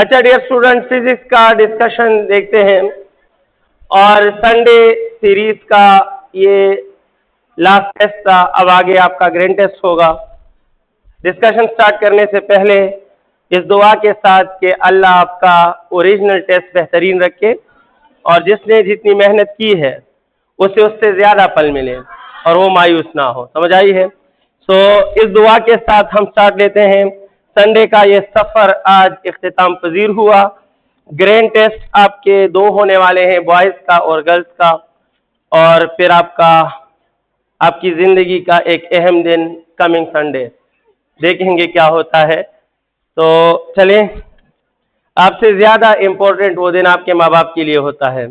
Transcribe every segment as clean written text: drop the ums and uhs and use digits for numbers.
अच्छा dear student, physics का discussion देखते हैं और संडे सीरीज का ये लास्ट टेस्ट था। अब आगे आपका ग्रैंड टेस्ट होगा। डिस्कशन स्टार्ट करने से पहले इस दुआ के साथ कि अल्लाह आपका ओरिजिनल टेस्ट बेहतरीन रखे और जिसने जितनी मेहनत की है उसे उससे ज़्यादा फल मिले और वो मायूस ना हो। समझ आई है? इस दुआ के साथ हम स्टार्ट लेते हैं। संडे का ये सफ़र आज इख्तिताम पजीर हुआ। ग्रैंड टेस्ट आपके 2 होने वाले हैं, बॉयज़ का और गर्ल्स का, और फिर आपकी ज़िंदगी का एक अहम दिन कमिंग संडे, देखेंगे क्या होता है। तो चलें, आपसे ज़्यादा इम्पोर्टेंट वो दिन आपके माँ बाप के लिए होता है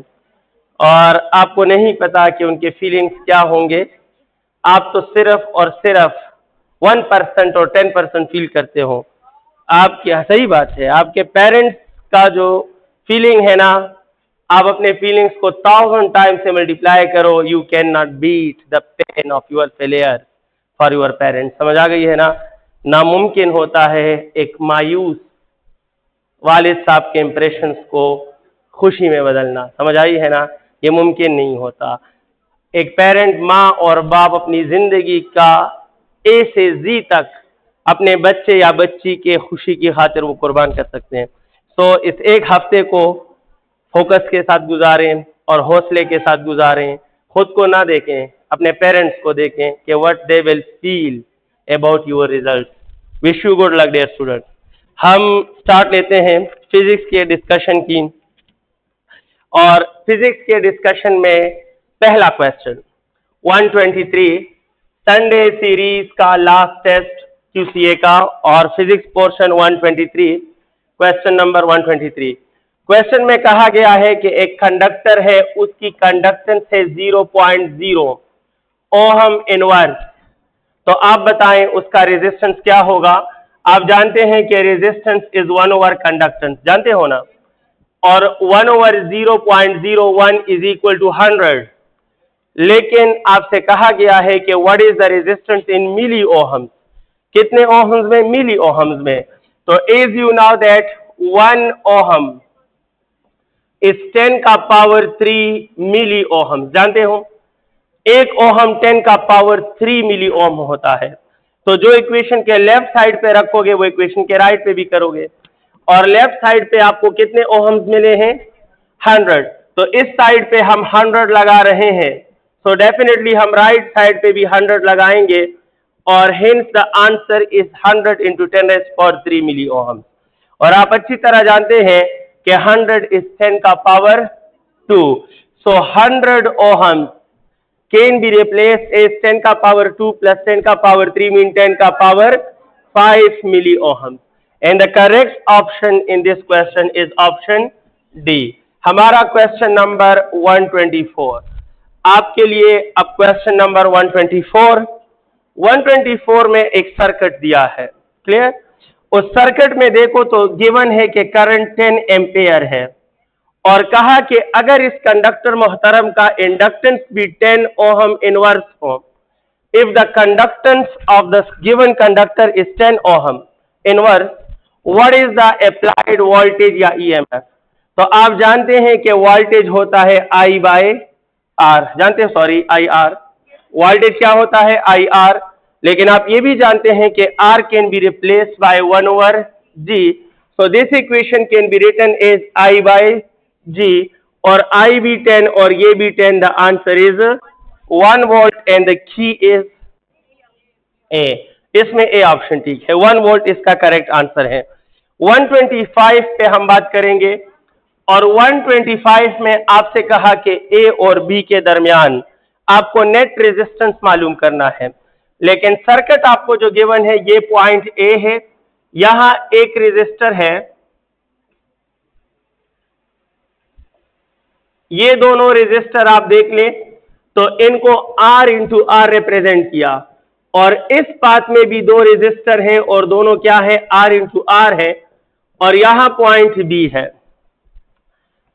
और आपको नहीं पता कि उनके फीलिंग्स क्या होंगे। आप तो सिर्फ और सिर्फ 1% और 10% फील करते हो। आपकी सही बात है, आपके पेरेंट्स का जो फीलिंग है ना, आप अपने फीलिंग्स को 1000 टाइम्स से मल्टीप्लाई करो, you can not beat the pain of your failure for your parents. समझ आ गई है ना? नामुमकिन होता है एक मायूस वालिद साहब के इम्प्रेशंस को खुशी में बदलना। समझ आई है ना? ये मुमकिन नहीं होता। एक पेरेंट, माँ और बाप, अपनी ज़िंदगी का ए से जी तक अपने बच्चे या बच्ची के खुशी की खातिर वो कुर्बान कर सकते हैं। इस एक हफ्ते को फोकस के साथ गुजारें और हौसले के साथ गुजारें। खुद को ना देखें, अपने पेरेंट्स को देखें कि what they will feel about your result. Wish you good luck dear student. हम स्टार्ट लेते हैं फिजिक्स के डिस्कशन की, और फिजिक्स के डिस्कशन में पहला क्वेश्चन 123 संडे सीरीज का लास्ट टेस्ट QCA का, और physics portion 123, question number 123। Question में कहा गया है कि एक कंडक्टर है, उसकी कंडक्टेंस है 0.0 ओहम इनवर्स। तो आप बताएं उसका रेजिस्टेंस क्या होगा। आप जानते हैं कि रेजिस्टेंस इज 1 ओवर कंडक्टेंस, जानते हो ना, और 1 ओवर 0.01 इज इक्वल टू 100। लेकिन आपसे कहा गया है कि what is the resistance in milli ohms, कितने ओहम्स में? मिली ओहम्स में। तो as you know that 1 ohm is 10 का पावर 3 मिली ओहम, जानते हो 1 ओहम 10 का पावर 3 मिली ओहम होता है। तो जो इक्वेशन के लेफ्ट साइड पे रखोगे वो इक्वेशन के राइट पे भी करोगे, और लेफ्ट साइड पे आपको कितने ओहम्स मिले हैं? 100। तो इस साइड पे हम 100 लगा रहे हैं, तो डेफिनेटली हम राइट साइड पे भी 100 लगाएंगे, और hence the answer is 100 into 10⁻³ milli ohm. और आप अच्छी तरह जानते हैं कि 100 इज 10 का power 2। So 100 ohm can be replaced as 10 का पावर 2 प्लस 10 का पावर 3 मीन 10 का power 5 milli ohm. And the correct option in this question is option D. हमारा क्वेश्चन नंबर 124 आपके लिए। अब क्वेश्चन नंबर 124 में एक सर्किट दिया है, क्लियर? उस सर्किट में देखो तो गिवन है कि करंट 10 एम्पेयर है, और कहा कि अगर इस कंडक्टर मोहतरम का इंडक्टेंस भी 10 ओहम इनवर्स हो, if the conductance of the given conductor is 10 ohm inverse, what is the applied voltage या EMF? तो आप जानते हैं कि वोल्टेज होता है I/R, जानते हैं, सॉरी IR। वोल्टेज क्या होता है? IR। लेकिन आप ये भी जानते हैं कि R can be replaced by 1 over G। So this equation can be written as I/G, और I भी 10 और ये भी 10। The answer is 1 volt and the key is A। इसमें A ऑप्शन ठीक है, 1 वोल्ट इसका करेक्ट आंसर है। 125 पे हम बात करेंगे, और 125 में आपसे कहा कि A और B के दरमियान आपको नेट रेजिस्टेंस मालूम करना है। लेकिन सर्किट आपको जो गिवन है ये पॉइंट A है, यहां एक रेजिस्टर है, ये दोनों रेजिस्टर आप देख लें तो इनको R इंटू R रिप्रेजेंट किया, और इस पाथ में भी 2 रेजिस्टर हैं और दोनों क्या है? R इंटू R है, और यहां पॉइंट B है।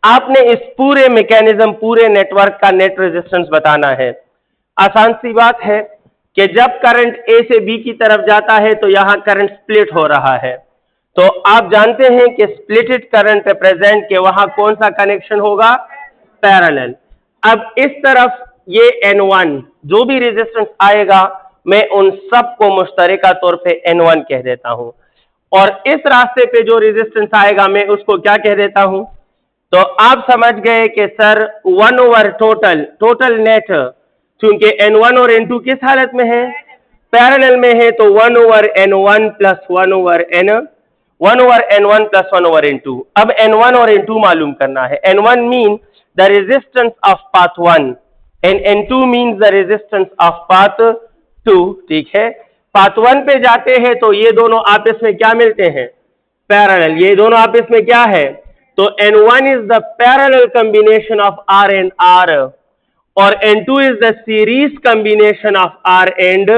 आपने इस पूरे मैकेनिज्म, पूरे नेटवर्क का नेट रेजिस्टेंस बताना है। आसान सी बात है कि जब करंट A से B की तरफ जाता है तो यहां करंट स्प्लिट हो रहा है, तो आप जानते हैं कि स्प्लिटेड करंट रिप्रेजेंट के वहां कौन सा कनेक्शन होगा, पैरेलल। अब इस तरफ ये N1 जो भी रेजिस्टेंस आएगा मैं उन सब को मुश्तरका तौर पे N1 कह देता हूं, और इस रास्ते पे जो रेजिस्टेंस आएगा मैं उसको क्या कह देता हूं। तो आप समझ गए कि सर 1 ओवर टोटल नेट, क्योंकि N1 और N2 किस हालत में है, पैरेलल में है, तो 1 over N1 plus 1 over N1 plus 1 over N2। अब N1 और N2 मालूम करना है। N1 mean the resistance of path 1 and N2 means the resistance of path 2। ठीक है, पाथ 1 पे जाते हैं तो ये दोनों आपस में क्या मिलते हैं, पैरेलल। ये दोनों आपस में क्या है, तो N1 is the parallel combination of R and R, और N2 is the series combination of R and,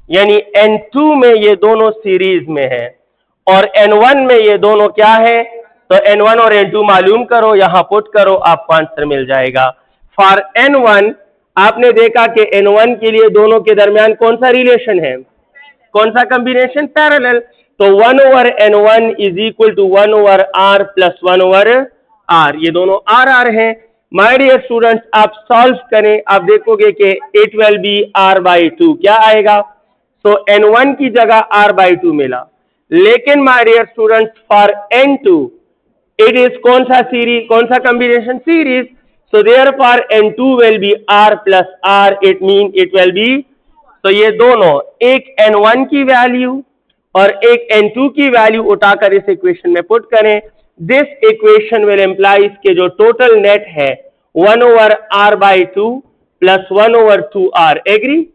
यानी N2 में ये दोनों सीरीज में है और N1 में ये दोनों क्या है। तो N1 और N2 मालूम करो, यहां पुट करो, आपको आंसर मिल जाएगा। फॉर N1 आपने देखा कि N1 के लिए दोनों के दरमियान कौन सा रिलेशन है, कौन सा कॉम्बिनेशन, पैरेलल। तो 1 over N1 is equal to 1 over R plus 1 over R, ये दोनों R हैं। माय डियर स्टूडेंट्स, आप सॉल्व करें, आप देखोगे कि इट विल बी R/2 क्या आएगा। तो N1 की जगह R/2 मिला, लेकिन my dear students for N2 it is कौन सा सीरीज, कौन सा combination, series. So therefore N2 will be R plus R, it mean it will be, तो ये दोनों एक N1 की वैल्यू और एक N2 की वैल्यू उठाकर इस इक्वेशन में पुट करें। दिस इक्वेशन विल इम्प्लाइज के जो टोटल नेट है 1 over R/2 plus 1 over 2R, agree.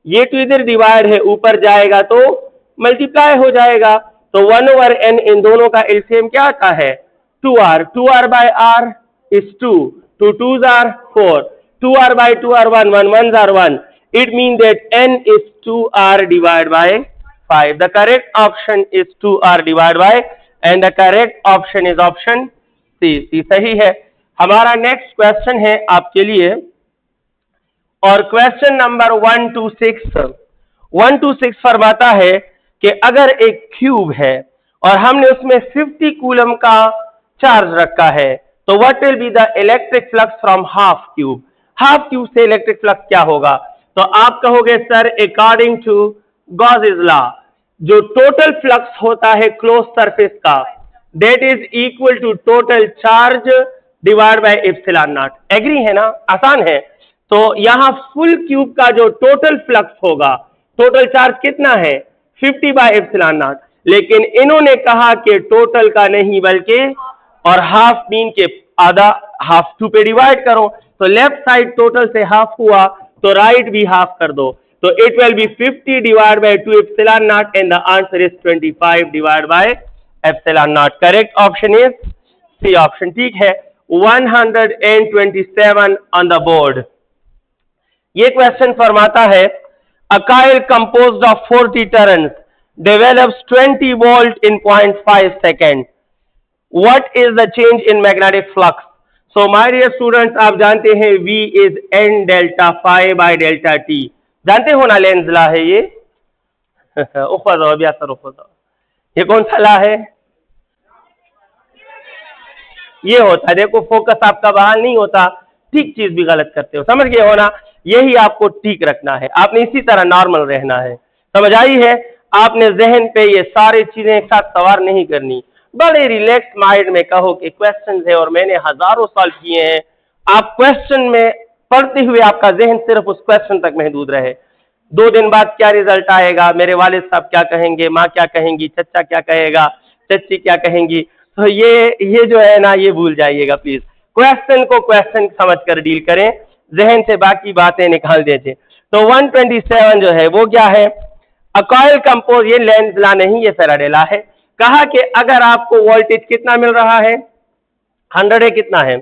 ये तो इधर डिवाइड है, ऊपर जाएगा तो मल्टीप्लाई हो जाएगा। तो 1 ओवर N इन दोनों का एलसीएम क्या आता है, 2R, 2R by R is 2, 2 2s are 4, 2R by 2 are 1, 1 1s are 1. It means that N is 2R divided by 5. The correct option is 2R divided by, and the correct option is option C. C सही है। हमारा next question है आपके लिए, और question number 126 फरमाता है कि अगर एक क्यूब है और हमने उसमें 50 कूलम का चार्ज रखा है, तो what will be the electric flux from half cube. Half cube से इलेक्ट्रिक फ्लक्स क्या होगा। तो आप कहोगे sir according to Gauss's law, जो टोटल फ्लक्स होता है क्लोज सरफेस का, that is equal to total charge divide by epsilon naught. Agree है ना, आसान है। तो यहां फुल क्यूब का जो टोटल फ्लक्स होगा, टोटल चार्ज कितना है 50 बाय एप्सिलॉन नॉट, लेकिन इन्होंने कहा कि टोटल का नहीं बल्कि, और हाफ मीन के आधा, हाफ 2 पे डिवाइड करो, तो लेफ्ट साइड टोटल से हाफ हुआ तो राइट भी हाफ कर दो, तो it will be 50 divide by 2 epsilon naught, and the answer is 25 divide by epsilon naught. Correct option is C option. ठीक है, 127 ऑन द बोर्ड। ये क्वेश्चन फरमाता है a coil composed of 40 turns develops 20 volt in 0.5 second. What is the change in magnetic flux? So my dear students, आप जानते हैं V is N delta phi by delta T, जानते हो ना, length ला है ये। ये कौन सा ला है, ये होता है, देखो फोकस आपका बहाल नहीं होता, ठीक चीज भी गलत करते हो, समझ गए हो ना। यही आपको ठीक रखना है, आपने इसी तरह नॉर्मल रहना है, समझ आई है। आपने जहन पे ये सारी चीजें एक साथ सवार नहीं करनी, बड़े रिलैक्स माइंड में कहो कि क्वेश्चन है और मैंने हजारों सॉल्व किए हैं। आप क्वेश्चन में पढ़ते हुए आपका जहन सिर्फ उस क्वेश्चन तक महदूद रहे। 2 दिन बाद क्या रिजल्ट आएगा, मेरे वालिद साहब क्या कहेंगे, माँ क्या कहेंगी, चचा क्या कहेगा, चच्ची क्या कहेंगी, तो ये जो है ना, ये भूल जाइएगा प्लीज। क्वेश्चन को क्वेश्चन समझकर डील करें, जहन से बाकी बातें निकाल दीजिए। तो 127 जो है वो क्या है, अ कॉइल कंपोज, ये लेंज ला नहीं, ये फैराडे ला है। कहा कि अगर आपको वोल्टेज कितना मिल रहा है 100 है, कितना है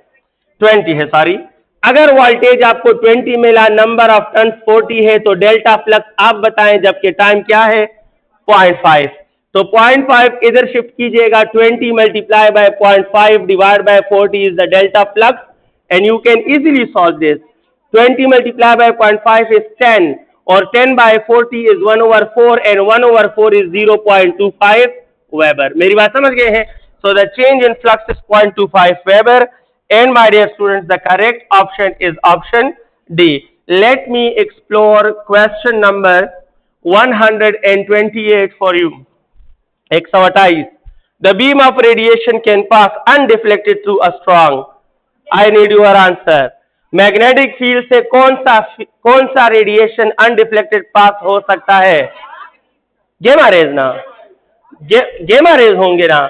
20 है, सॉरी, अगर वोल्टेज आपको 20 मिला, नंबर ऑफ टर्न्स 40 है, तो डेल्टा फ्लक्स आप बताएं, जबकि टाइम क्या है 0.5, तो 0.5 इधर शिफ्ट कीजिएगा, 20 multiply bye 0.5 divide by 40 is the delta flux, and you can easily solve this. 20 multiply bye 0.5 is 10, और 10 by 40 is 1/4, and 1/4 is 0.25 weber. मेरी बात समझ गए हैं? So the change in flux is 0.25 weber and my dear students the correct option is option D. Let me explore question number 128 for you. 128। The beam of radiation can pass undeflected through a strong. I need your answer. Magnetic field से कौन सा radiation undeflected पास हो सकता है? गेमा raise ना, गेमा raise होंगे ना।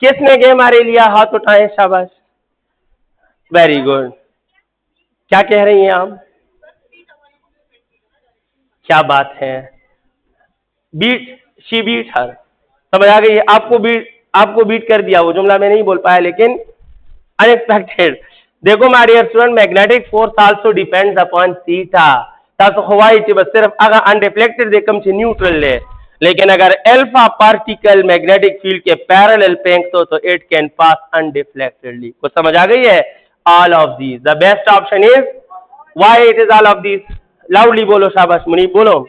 किसने गेमा रे लिया? हाथ उठाएं, शाबाश, वेरी गुड। क्या कह रही हैं आप? क्या बात है, बीट, शी बीट हर, समझ आ गई है? आपको बीट कर दिया, वो जुमला मैं नहीं बोल पाया लेकिन अनएक्सपेक्टेड। देखो my dear student, magnetic force also depends upon theta. तासो हवाई ची बस सिर्फ अगर अनडिफ्लेक्टेड देखम ची न्यूट्रल ले, लेकिन अगर अल्फा पार्टिकल मैग्नेटिक फील्ड के पैरेलल पेंकतो तो इट कैन पास अनडिफ्लेक्टेडली। कुछ समझ आ गई है? All of these. The best option is, why it is all of these? Loudly बोलो, शाबाश मुनीब बोलो।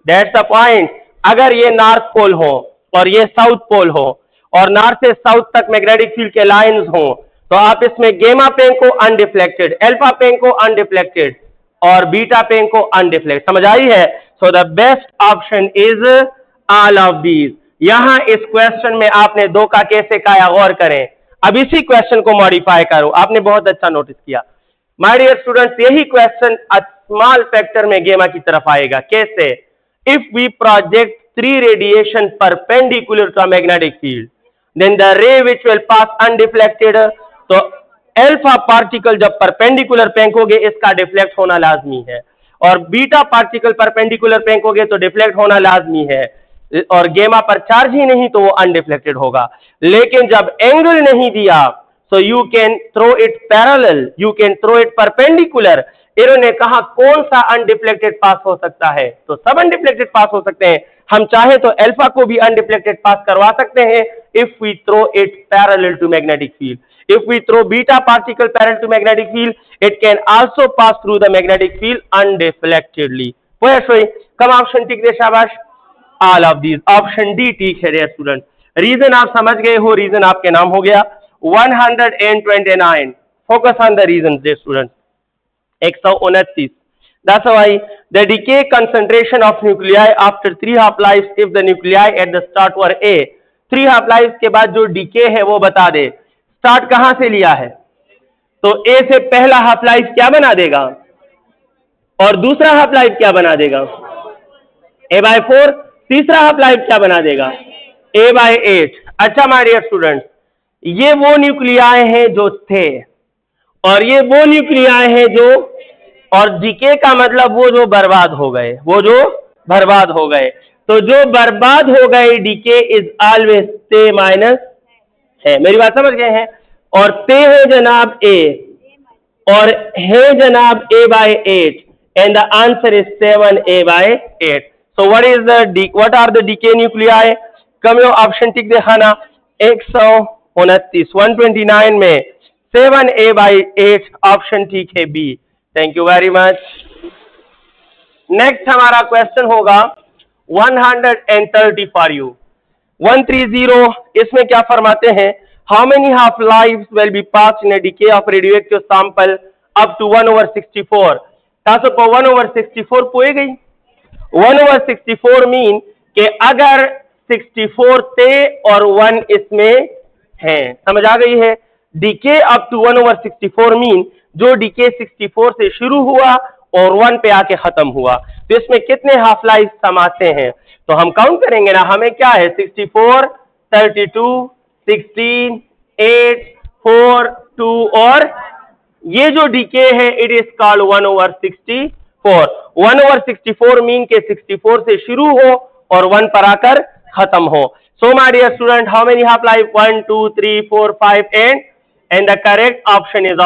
That's the point. अगर ये नॉर्थ पोल हो और ये साउथ पोल हो और नॉर्थ से साउथ तक मैग्नेटिक फील्ड के लाइंस हो, तो आप इसमें गेमा पेंग को अनडिफ्लेक्टेड, अल्फा पेंग को अनडिफ्लेक्टेड और बीटा पेंग को अनडिफ्लेक्टेड। समझ आई है? So the best option is all of these. यहां इस क्वेश्चन में आपने दो का कैसे का या गौर करें। अब इसी क्वेश्चन को मॉडिफाई करो। आपने बहुत अच्छा नोटिस किया माय डियर स्टूडेंट्स, यही क्वेश्चन स्मॉल फैक्टर में गेमा की तरफ आएगा। कैसे? If we project three radiation perpendicular to a magnetic field, then the ray which will pass undeflected, तो अल्फा पार्टिकल जब परपेंडिकुलर फेंकोगे इसका डिफ्लेक्ट होना लाजमी है, और बीटा पार्टिकल परपेंडिकुलर फेंकोगे तो डिफ्लेक्ट होना लाजमी है, और गेमा पर चार्ज ही नहीं तो वो अनडिफ्लेक्टेड होगा। लेकिन जब एंगल नहीं दिया, so you can throw it parallel, you can throw it perpendicular। इन्होंने कहा कौन सा अनडिफ्लेक्टेड पास हो सकता है, तो सब अनडिफ्लेक्टेड पास हो सकते हैं। हम चाहे तो अल्फा को भी अनडिफ्लेक्टेड पास करवा सकते हैं if we throw it parallel to magnetic field. If we throw beta particle parallel to magnetic field, it can also pass through the magnetic field undeflectedly. कम ऑप्शन ठीक दे, शाबाश, all of these. Option D ठीक है dear student. Reason आप समझ गए हो, रीजन आपके नाम हो गया। 129, focus on the reason dear student. 129, that's why the decay concentration of nuclei after 3 half lives if the nuclei at the start were A। 3 half lives के बाद जो decay है वो बता दे। स्टार्ट कहां से लिया है, तो A से पहला हाफ लाइफ क्या बना देगा और दूसरा हाफ लाइफ क्या बना देगा? A/4। तीसरा हाफ लाइफ क्या बना देगा? A/8। अच्छा माय डियर स्टूडेंट, ये वो न्यूक्लियाई हैं जो थे और ये वो न्यूक्लियाई हैं जो, और डीके का मतलब वो जो बर्बाद हो गए, वो जो बर्बाद हो गए। तो जो बर्बाद हो गए, डीके इज ऑलवेज ते माइनस है। मेरी बात समझ गए हैं? और ते है जनाब ए और है जनाब A/8 and the answer is 7A/8। So what are the decay nuclei? कम यो ऑप्शन टिक दिखाना। 129 129 में 7A/8 ऑप्शन ठीक है B. Thank you very much. Next हमारा क्वेश्चन होगा 130 फॉर यू। 130 इसमें क्या फरमाते हैं? How many half lives will be passed in a decay of radioactive sample up to 1/64। तासो को 1/64 पोए गई। 1/64 मीन कि अगर 64 थे और 1 इसमें है, समझ आ गई है? डीके अप टू 1/64 मीन जो डीके 64 से शुरू हुआ और 1 पे आके खत्म हुआ, तो इसमें कितने हाफ लाइफ समाते हैं? तो हम काउंट करेंगे ना। हमें क्या है? 64, 32, 16, 8, 4, 2 और ये जो डीके है इट इज कॉल्ड 1/64। 1/64 मीन के 64 से शुरू हो और 1 पर आकर खत्म हो। So my dear student, how many half life? 1, 2, 3, 4, 5 and the correct option is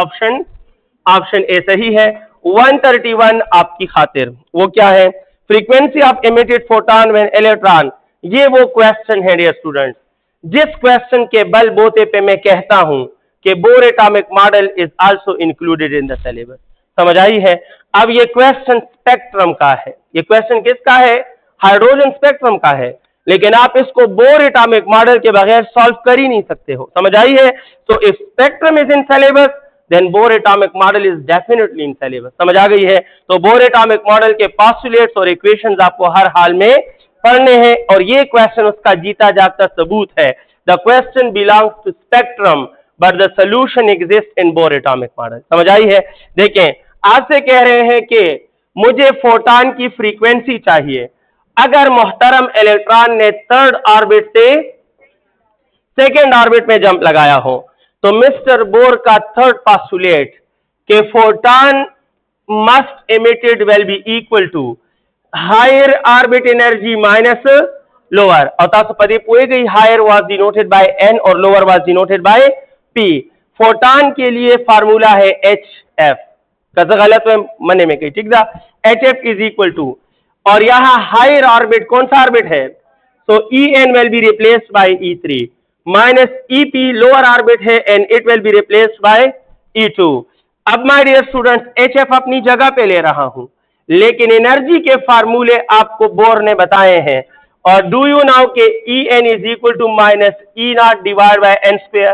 option A सही है। 131 आपकी खातिर वो क्या है? Frequency of emitted photon when electron. ये वो क्वेश्चन है डियर स्टूडेंट जिस क्वेश्चन के बल बोते पे मैं कहता हूं कि bore atomic model is also included in the syllabus. समझ आई है? अब ये क्वेश्चन स्पेक्ट्रम का है। ये क्वेश्चन किसका है? हाइड्रोजन स्पेक्ट्रम का है। लेकिन आप इसको बोर एटॉमिक मॉडल के बगैर सॉल्व कर ही नहीं सकते हो। समझ आई है? तो if spectrum is in syllabus then Bohr atomic model is definitely in syllabus. समझ आ गई है? तो बोर एटॉमिक मॉडल के पोस्टुलेट्स और इक्वेशंस आपको हर हाल में पढ़ने हैं और ये क्वेश्चन उसका जीता जागता सबूत है। The question belongs to spectrum but the solution exist in Bohr atomic model. समझ आई है? देखें, आपसे कह रहे हैं कि मुझे फोटॉन की फ्रीक्वेंसी चाहिए। अगर मोहतरम इलेक्ट्रॉन ने थर्ड ऑर्बिट से सेकेंड ऑर्बिट में जंप लगाया हो तो मिस्टर बोर का थर्ड पोस्टुलेट के photon must emitted will be equal to higher orbit energy minus lower. और तासो पदे पुए गई higher was denoted by N और lower was denoted by P. Photon के लिए फार्मूला है HF, कसा गलत है मने में कही, ठीक था? HF इज इक्वल टू, और यहां हायर ऑर्बिट कौन सा ऑर्बिट है? तो En will be replaced by E3 minus EP lower orbit है and it will be replaced by E2। अब माय डियर स्टूडेंट्स, HF अपनी जगह पे ले रहा हूं, लेकिन एनर्जी के फार्मूले आपको बोर ने बताए हैं। और डू यू नाउ के En is equal to minus E0 divide by n square.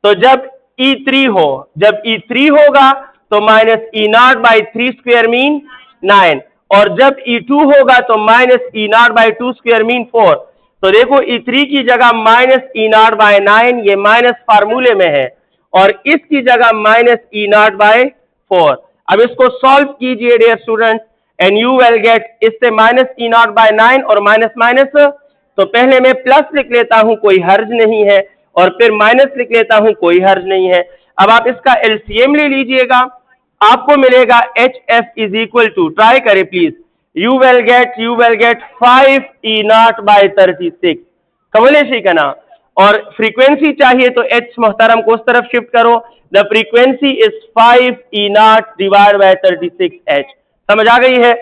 तो जब E3 हो, जब E3 होगा तो minus E0 by 3 square mean 9, और जब E2 होगा तो minus E0 by 2 square mean 4। तो देखो E3 की जगह माइनस E0 बाय 9, ये माइनस फार्मूले में है, और इसकी जगह माइनस E0 बाय 4। अब इसको सॉल्व कीजिए dear students and you will get, इससे माइनस E0 बाय 9 और माइनस माइनस, तो पहले मैं प्लस लिख लेता हूं, कोई हर्ज नहीं है, और फिर माइनस लिख लेता हूं, कोई हर्ज नहीं है। अब आप इसका एलसीएम ले लीजिएगा, आपको मिलेगा HF is equal to, try करें please, you will get 5 E0 by 36। Kamlesh का ना, और फ्रीक्वेंसी चाहिए तो H मोहतरम को उस तरफ शिफ्ट करो। The frequency is 5 E0 divide bye 36H। समझ आ गई है?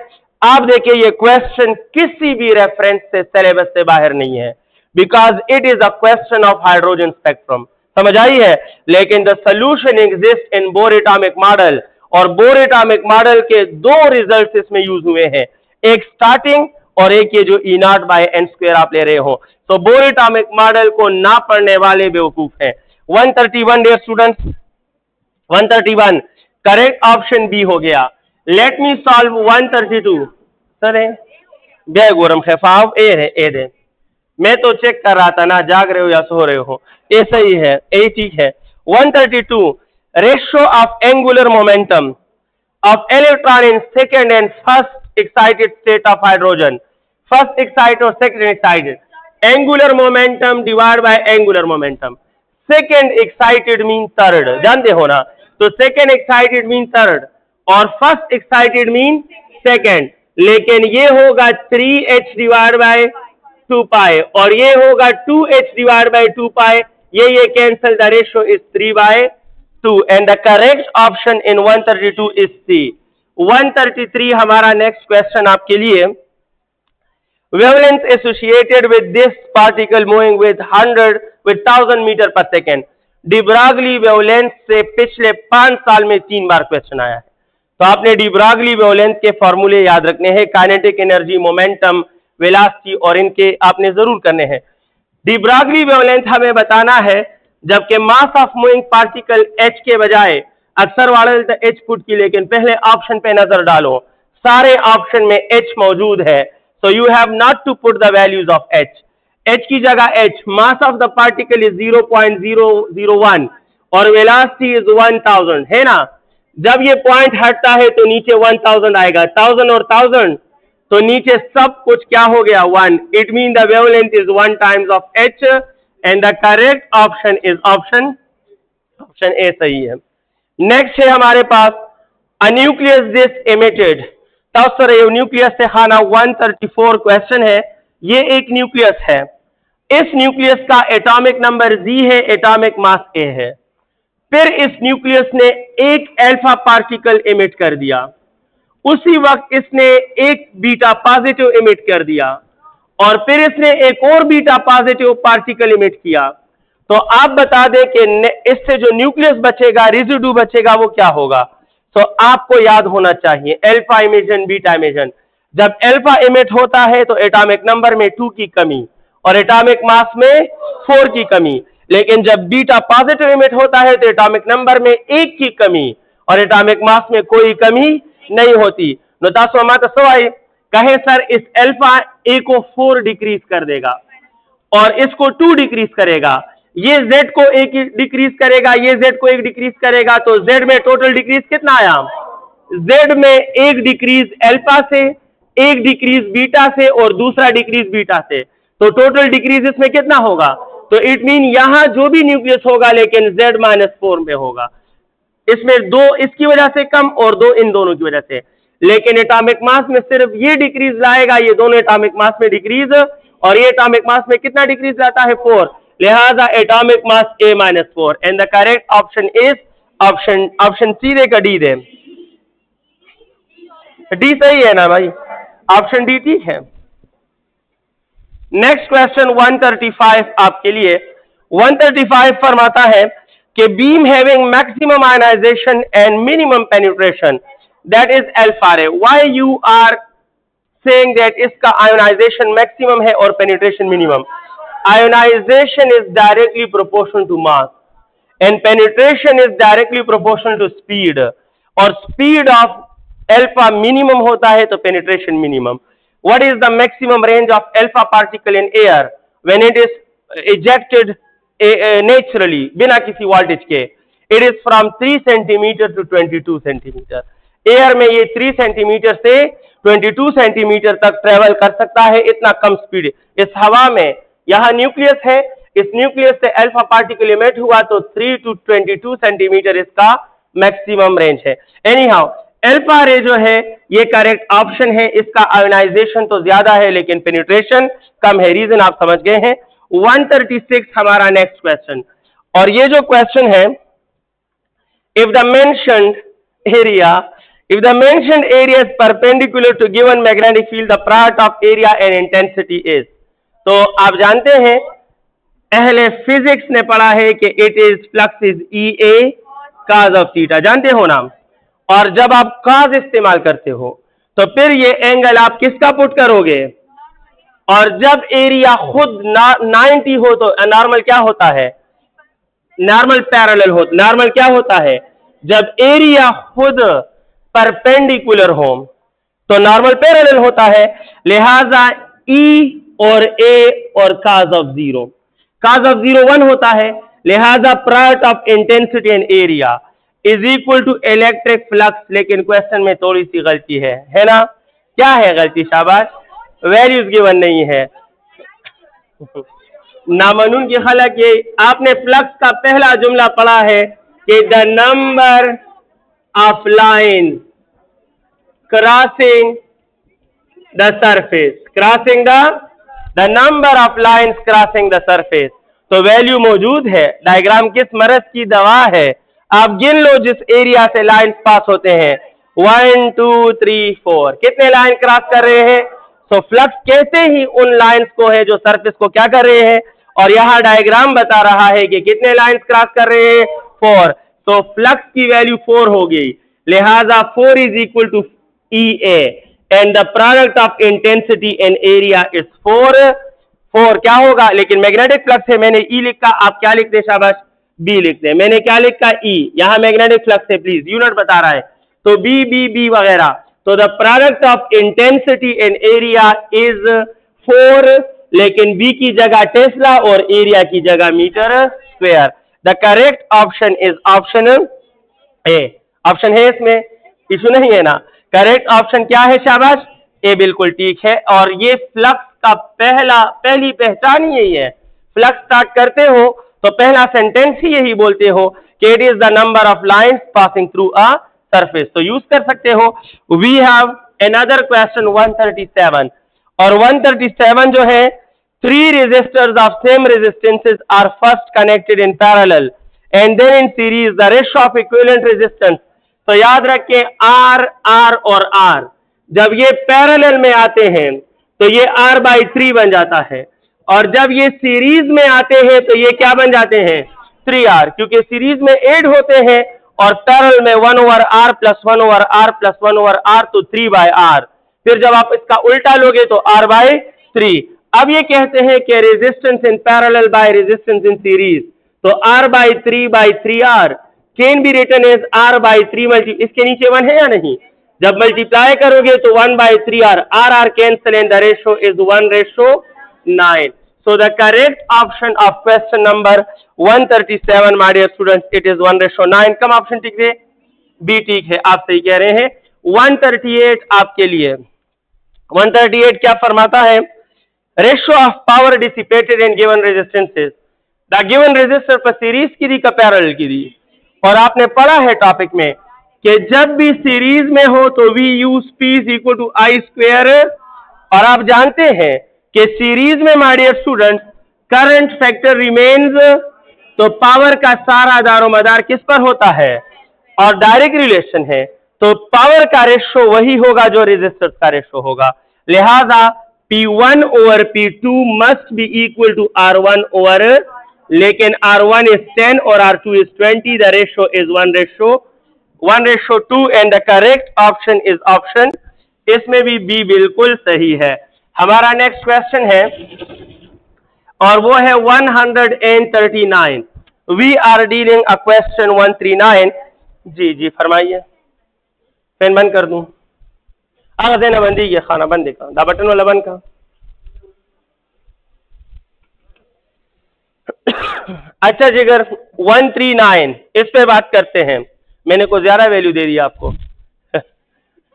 आप देखिए ये क्वेश्चन किसी भी रेफरेंस से सिलेबस से बाहर नहीं है, because it is a question of hydrogen spectrum. समझ आई है? लेकिन the solution exist in Bohr atomic model, और बोर एटॉमिक मॉडल के दो रिजल्ट्स इसमें यूज हुए हैं, एक स्टार्टिंग और एक ये जो E0 बाय n स्क्वायर आप ले रहे हो। तो बोर एटॉमिक मॉडल को ना पढ़ने वाले बेवकूफ हैं। 131 dear students, 131 correct option B हो गया। Let me solve 132। सर बेगोरम खिफाफ ए दे, मैं तो चेक कर रहा था ना जाग रहे हो या सो रहे हो। ये सही है, ये ठीक है। 132 ratio of angular momentum of electron in second and first excited state of hydrogen, first excited और second excited, angular momentum divide by angular momentum. Second excited mean third, जानते हो ना? तो सेकेंड एक्साइटेड मीन थर्ड और first excited mean second, लेकिन ये होगा 3H divide by 2 pi और ये होगा 2H डिवाइड बाय 2 पाई, ये cancel, the ratio is 3/2 and the correct option in 132 is C। 133 हमारा नेक्स्ट क्वेश्चन आपके लिए। Wavelength associated with this particle moving with 1000 metre पर सेकेंड। डी ब्रॉगली वेवलेंथ से पिछले 5 साल में 3 बार क्वेश्चन आया है, तो आपने डी ब्रॉगली वेवलेंथ के फॉर्मूले याद रखने हैं, काइनेटिक एनर्जी, मोमेंटम, वेलोसिटी, और इनके आपने जरूर करने हैं। डी ब्रॉगली वेवलेंथ हमें बताना है जबकि mass of moving particle H के बजाय अक्सर वाले H पुट की, लेकिन पहले ऑप्शन पे नजर डालो, सारे ऑप्शन में H मौजूद है, so you have not to put the values of H की जगह H, mass of the particle is 0.001 और वेलोसिटी इज 1000 है ना। जब ये पॉइंट हटता है तो नीचे 1000 आएगा, 1000 और 1000 तो नीचे सब कुछ क्या हो गया 1, it mean the wavelength is 1 times of H and the correct option is option A सही है। नेक्स्ट है हमारे पास a nucleus this emitted, nucleus से खाना 134 क्वेश्चन है। ये एक न्यूक्लियस है, इस न्यूक्लियस का एटॉमिक नंबर Z है, एटॉमिक मास A है। फिर इस न्यूक्लियस ने एक अल्फा पार्टिकल इमिट कर दिया, उसी वक्त इसने एक बीटा पॉजिटिव इमिट कर दिया, और फिर इसने एक और बीटा पॉजिटिव पार्टिकल इमिट किया। तो आप बता दें कि इससे जो न्यूक्लियस बचेगा, रेजिड्यू बचेगा, वो क्या होगा? तो आपको याद होना चाहिए अल्फा इमिशन, बीटा इमिशन। जब अल्फा इमिट होता है तो एटॉमिक नंबर में 2 की कमी और एटॉमिक मास में 4 की कमी, लेकिन जब बीटा पॉजिटिव इमिट होता है तो एटॉमिक नंबर में 1 की कमी और एटॉमिक मास में कोई कमी नहीं होती। नोतासो माता सोई कहे सर इस अल्फा ए को 4 डिक्रीज कर देगा और इसको 2 डिक्रीज करेगा, ये z को 1 डिक्रीज करेगा, ये z को 1 डिक्रीज करेगा, तो z में टोटल डिक्रीज कितना आया? z में 1 डिक्रीज अल्फा से, 1 डिक्रीज बीटा से और दूसरा डिक्रीज बीटा से, तो टोटल डिक्रीज इसमें कितना होगा? तो इट मीन यहां जो भी न्यूक्लियस होगा लेकिन z-4 में होगा, इसमें 2 इसकी वजह से कम और 2 इन दोनों की वजह से, लेकिन एटॉमिक मास में सिर्फ ये डिक्रीज लाएगा, ये दोनों एटॉमिक मास में डिक्रीज और ये एटॉमिक मास में कितना डिक्रीज लाता है? 4, लिहाजा atomic mass A-4 and the correct option is option C देगा, डी दे, डी सही है ना भाई? ऑप्शन डी ठीक है। नेक्स्ट क्वेश्चन 135 आपके लिए। 135 फरमाता है कि beam having maximum ionisation and minimum penetration that is alpha ray, why you are saying that इसका आयोनाइजेशन मैक्सिमम है और penetration minimum? Ionisation is directly proportional to mass and penetration is directly proportional to speed, और speed of alpha minimum होता है तो penetration minimum. What is the maximum range of alpha particle in air when it is ejected naturally बिना किसी voltage के? It is from 3 centimetre to 22 centimetre. Air में ये 3 centimetre से 22 सेंटीमीटर तक ट्रेवल कर सकता है, इतना कम स्पीड। इस हवा में यहाँ न्यूक्लियस है, इस न्यूक्लियस से अल्फा पार्टिकल इमिट हुआ तो 3 to 22 सेंटीमीटर इसका मैक्सिमम रेंज है। एनीहाउ अल्फा रे जो है ये करेक्ट ऑप्शन है, इसका आयोनाइजेशन तो ज्यादा है लेकिन पेनिट्रेशन कम है, रीजन आप समझ गए हैं। 136 हमारा नेक्स्ट क्वेश्चन, और ये जो क्वेश्चन है, if the mentioned area is perpendicular to given magnetic field the product of area and intensity is, तो आप जानते हैं पहले फिजिक्स ने पढ़ा है कि it is flux is EA cos of theta, जानते हो नाम, और जब आप cos इस्तेमाल करते हो तो फिर ये एंगल आप किसका पुट करोगे, और जब एरिया खुद 90 हो तो नॉर्मल क्या होता है? नॉर्मल पैरेलल हो। नॉर्मल क्या होता है? जब एरिया खुद परपेंडिकुलर हो तो नॉर्मल पैरेलल होता है, लिहाजा E और A और cos ऑफ 0 1 होता है, लिहाजा product of intensity and area is equal to electric flux. लेकिन क्वेश्चन में थोड़ी सी गलती है ना? क्या है गलती? शाबाश, वैल्यूज गिवन नहीं है। नामनून की खलक ये, आपने फ्लक्स का पहला जुमला पढ़ा है कि the number of line crossing the surface, crossing the number of lines crossing the surface, तो वैल्यू मौजूद है। डायग्राम किस मरज की दवा है? आप गिन लो जिस एरिया से लाइन पास होते हैं, 1 2 3 4, कितने लाइन क्रॉस कर रहे हैं? तो फ्लक्स कहते ही उन लाइंस को है जो सरफेस को क्या कर रहे हैं, और यहाँ डायग्राम बता रहा है कि कितने लाइंस क्रॉस कर रहे हैं? 4, तो फ्लक्स की वैल्यू 4 हो गई, लिहाजा 4 is equal to EA and the product of intensity and area is 4 क्या होगा? लेकिन मैग्नेटिक फ्लक्स है, मैंने E लिखा, आप क्या लिखते? शाबाश, B लिखते हैं। मैंने क्या लिखा? E, यहां मैग्नेटिक फ्लक्स है, प्लीज यूनिट बता रहा है, तो B वगैरह, तो the product of intensity and area is 4, लेकिन B की जगह टेस्ला और एरिया की जगह metre square. The correct option is option A. Option है, इसमें इशू नहीं है ना? करेक्ट ऑप्शन क्या है? शाबाश, ए बिल्कुल ठीक है। और ये फ्लक्स का पहली पहचान यही है, फ्लक्स स्टार्ट करते हो तो पहला सेंटेंस ही यही बोलते हो कि it is the number of lines passing through a surface, तो यूज कर सकते हो। वी हैव अनदर क्वेश्चन 137, और 137 जो है, 3 resistors of same resistances are first connected in parallel and then in series the ratio of equivalent resistance, तो याद रखें R और R जब ये पैरेलल में आते हैं तो ये R/3 बन जाता है, और जब ये सीरीज में आते हैं तो ये क्या बन जाते हैं? 3R, क्योंकि सीरीज में 8 होते हैं और पैरेलल में 1/R + 1/R + 1/R, तो 3/R, फिर जब आप इसका उल्टा लोगे तो R/3। अब ये कहते हैं कि resistance in parallel by resistance in series, तो R/3/3R can be written as R/3 multi, इसके नीचे 1 है या नहीं, जब मल्टीप्लाई करोगे तो 1/3R, R cancel and the ratio is 1:9। So the correct option of question number 137 my dear students, it is 1:9। Come option ठीक है? बी ठीक है, आप सही कह रहे हैं। 138 आपके लिए, 138 क्या फरमाता है? Ratio of power dissipated in given resistances, the given resistor पर सीरीज की दी का पैरेलल की दी, और आपने पढ़ा है टॉपिक में कि जब भी सीरीज में हो तो we use P is equal to I square, और आप जानते हैं कि सीरीज में my dear students current factor remains, तो पावर का सारा दारोमदार किस पर होता है, और डायरेक्ट रिलेशन है, तो पावर का रेशो वही होगा जो रेजिस्टेंस का रेशो होगा। लिहाजा P1 over P2 must be equal to R1 over, लेकिन R1 is 10 और R2 is 20, the ratio is 1:2 and the correct option is option, इसमें भी B बिल्कुल सही है। हमारा नेक्स्ट क्वेश्चन है और वो है 139। We are dealing a question 139। जी जी फरमाइए। पेन बंद कर दूं? आगे देना बंदी ये खाना बंद का दा बटन वाला बंद का। अच्छा जिगर 139 इस पे बात करते हैं। मैंने को ज्यादा वैल्यू दे दिया आपको,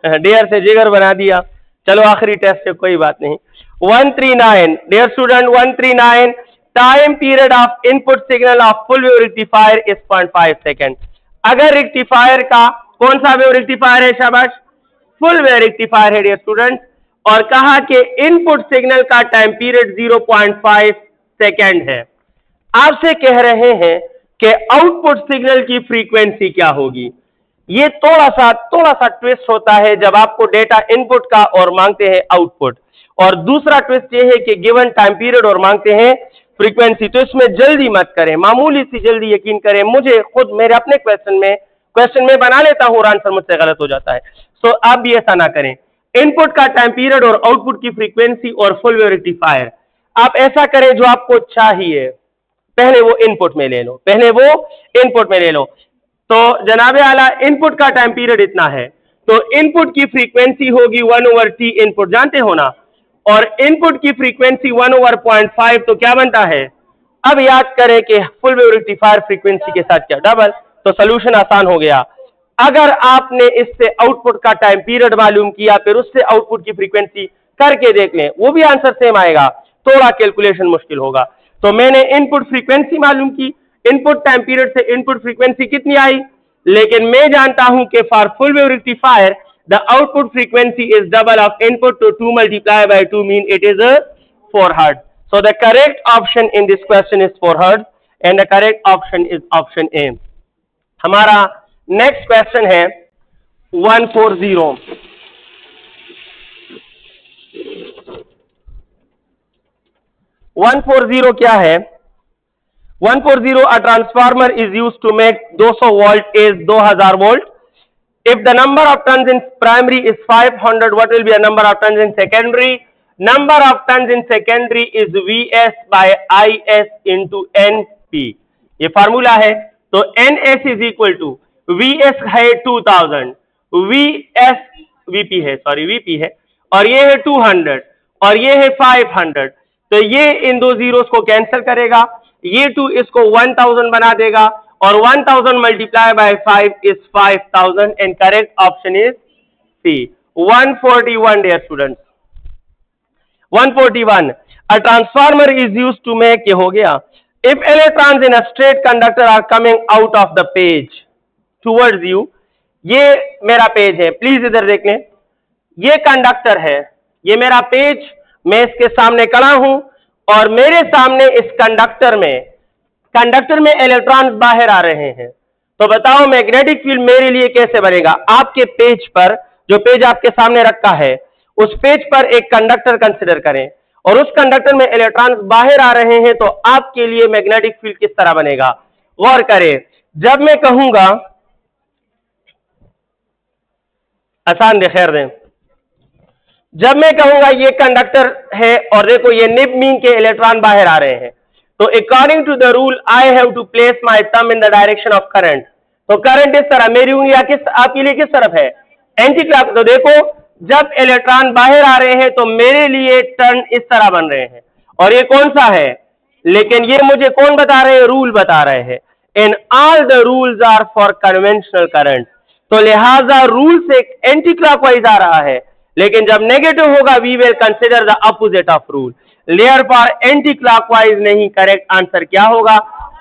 डियर से जिगर बना दिया। चलो आखिरी टेस्ट है, कोई बात नहीं। 139 dear student, 139 time period of input signal of full wave rectifier is 0.5 second. अगर रेक्टिफायर का कौन सा वेव रेक्टिफायर है? शाबाश, फुल वेव रेक्टिफायर है डियर स्टूडेंट, और कहा कि इनपुट सिग्नल का टाइम पीरियड 0.5 सेकेंड है। आपसे कह रहे हैं कि आउटपुट सिग्नल की फ्रीक्वेंसी क्या होगी। ये थोड़ा सा ट्विस्ट होता है जब आपको डेटा इनपुट का और मांगते हैं आउटपुट, और दूसरा ट्विस्ट ये है कि गिवन टाइम पीरियड और मांगते हैं फ्रीक्वेंसी। तो इसमें जल्दी मत करें, मामूली सी जल्दी यकीन करें। मुझे खुद मेरे अपने क्वेश्चन में बना लेता हूं और आंसर मुझसे गलत हो जाता है, सो आप भी ऐसा ना करें। इनपुट का टाइम पीरियड और आउटपुट की फ्रीक्वेंसी और फुल वेव रेक्टिफायर, आप ऐसा करें जो आपको चाहिए, पहले वो इनपुट में ले लो। तो जनाबे आला इनपुट का टाइम पीरियड इतना है, तो इनपुट की फ्रीक्वेंसी होगी 1/t इनपुट, जानते हो ना, और इनपुट की फ्रीक्वेंसी 1/0.5, तो क्या बनता है? अब याद करें कि फुल वेव रेक्टिफायर फ्रीक्वेंसी के साथ क्या डबल, तो सोल्यूशन आसान हो गया। अगर आपने इससे आउटपुट का टाइम पीरियड मालूम किया, फिर उससे आउटपुट की फ्रीक्वेंसी करके देख लें, वो भी आंसर सेम आएगा, थोड़ा कैलकुलेशन मुश्किल होगा। तो मैंने इनपुट फ्रीक्वेंसी मालूम की, इनपुट टाइम पीरियड से इनपुट फ्रीक्वेंसी कितनी आई, लेकिन मैं जानता हूं कि for full wave rectifier the output frequency is double of input, तो 2 multiplied by 2 mean it is 4 Hz। So the correct option in this question is 4 Hz and the correct option is option A। हमारा next question है 140। 140 क्या है? 140 a transformer is used to make 200 volt is 2000 volt। If the number of turns in primary is 500, what will be the number of turns in secondary? Number of turns in secondary is Vs by Is into Np। ये formula है, तो Ns is equal to Vs है 2000, Vp है, और ये है 200 और ये है 500, तो ये इन दो जीरोस को कैंसिल करेगा, ये 2 इसको 1000 बना देगा, और 1000 multiply by 5 is 5000 and correct option is C. 141 dear students, 141 a transformer is used to make, ये हो गया, if electrons in a straight conductor are coming out of the page towards you. ये मेरा पेज है, please इधर देख लें, ये कंडक्टर है, ये मेरा पेज, मैं इसके सामने खड़ा हूं और मेरे सामने इस कंडक्टर में इलेक्ट्रॉन बाहर आ रहे हैं। तो बताओ मैग्नेटिक फील्ड मेरे लिए कैसे बनेगा? आपके पेज पर, जो पेज आपके सामने रखा है, उस पेज पर एक कंडक्टर कंसिडर करें और उस कंडक्टर में इलेक्ट्रॉन बाहर आ रहे हैं, तो आपके लिए मैग्नेटिक फील्ड किस तरह बनेगा? गौर करें, जब मैं कहूंगा, आसान दे, खैर दें, जब मैं कहूंगा ये कंडक्टर है और देखो ये निब मीन के इलेक्ट्रॉन बाहर आ रहे हैं, तो according to the rule I have to place my thumb in the direction of current. तो करंट इस तरह, मेरी उंगलियां किस आपके लिए किस तरफ है? Anti clock. तो देखो जब इलेक्ट्रॉन बाहर आ रहे हैं तो मेरे लिए टर्न इस तरह बन रहे हैं, और ये कौन सा है? लेकिन ये मुझे कौन बता रहे हैं? रूल बता रहे हैं। And all the rules are for conventional current. तो लिहाजा रूल से एंटी क्लॉकवाइज आ रहा है, लेकिन जब नेगेटिव होगा we will consider the opposite of rule. Layer for anti clockwise नहीं, करेक्ट आंसर क्या होगा?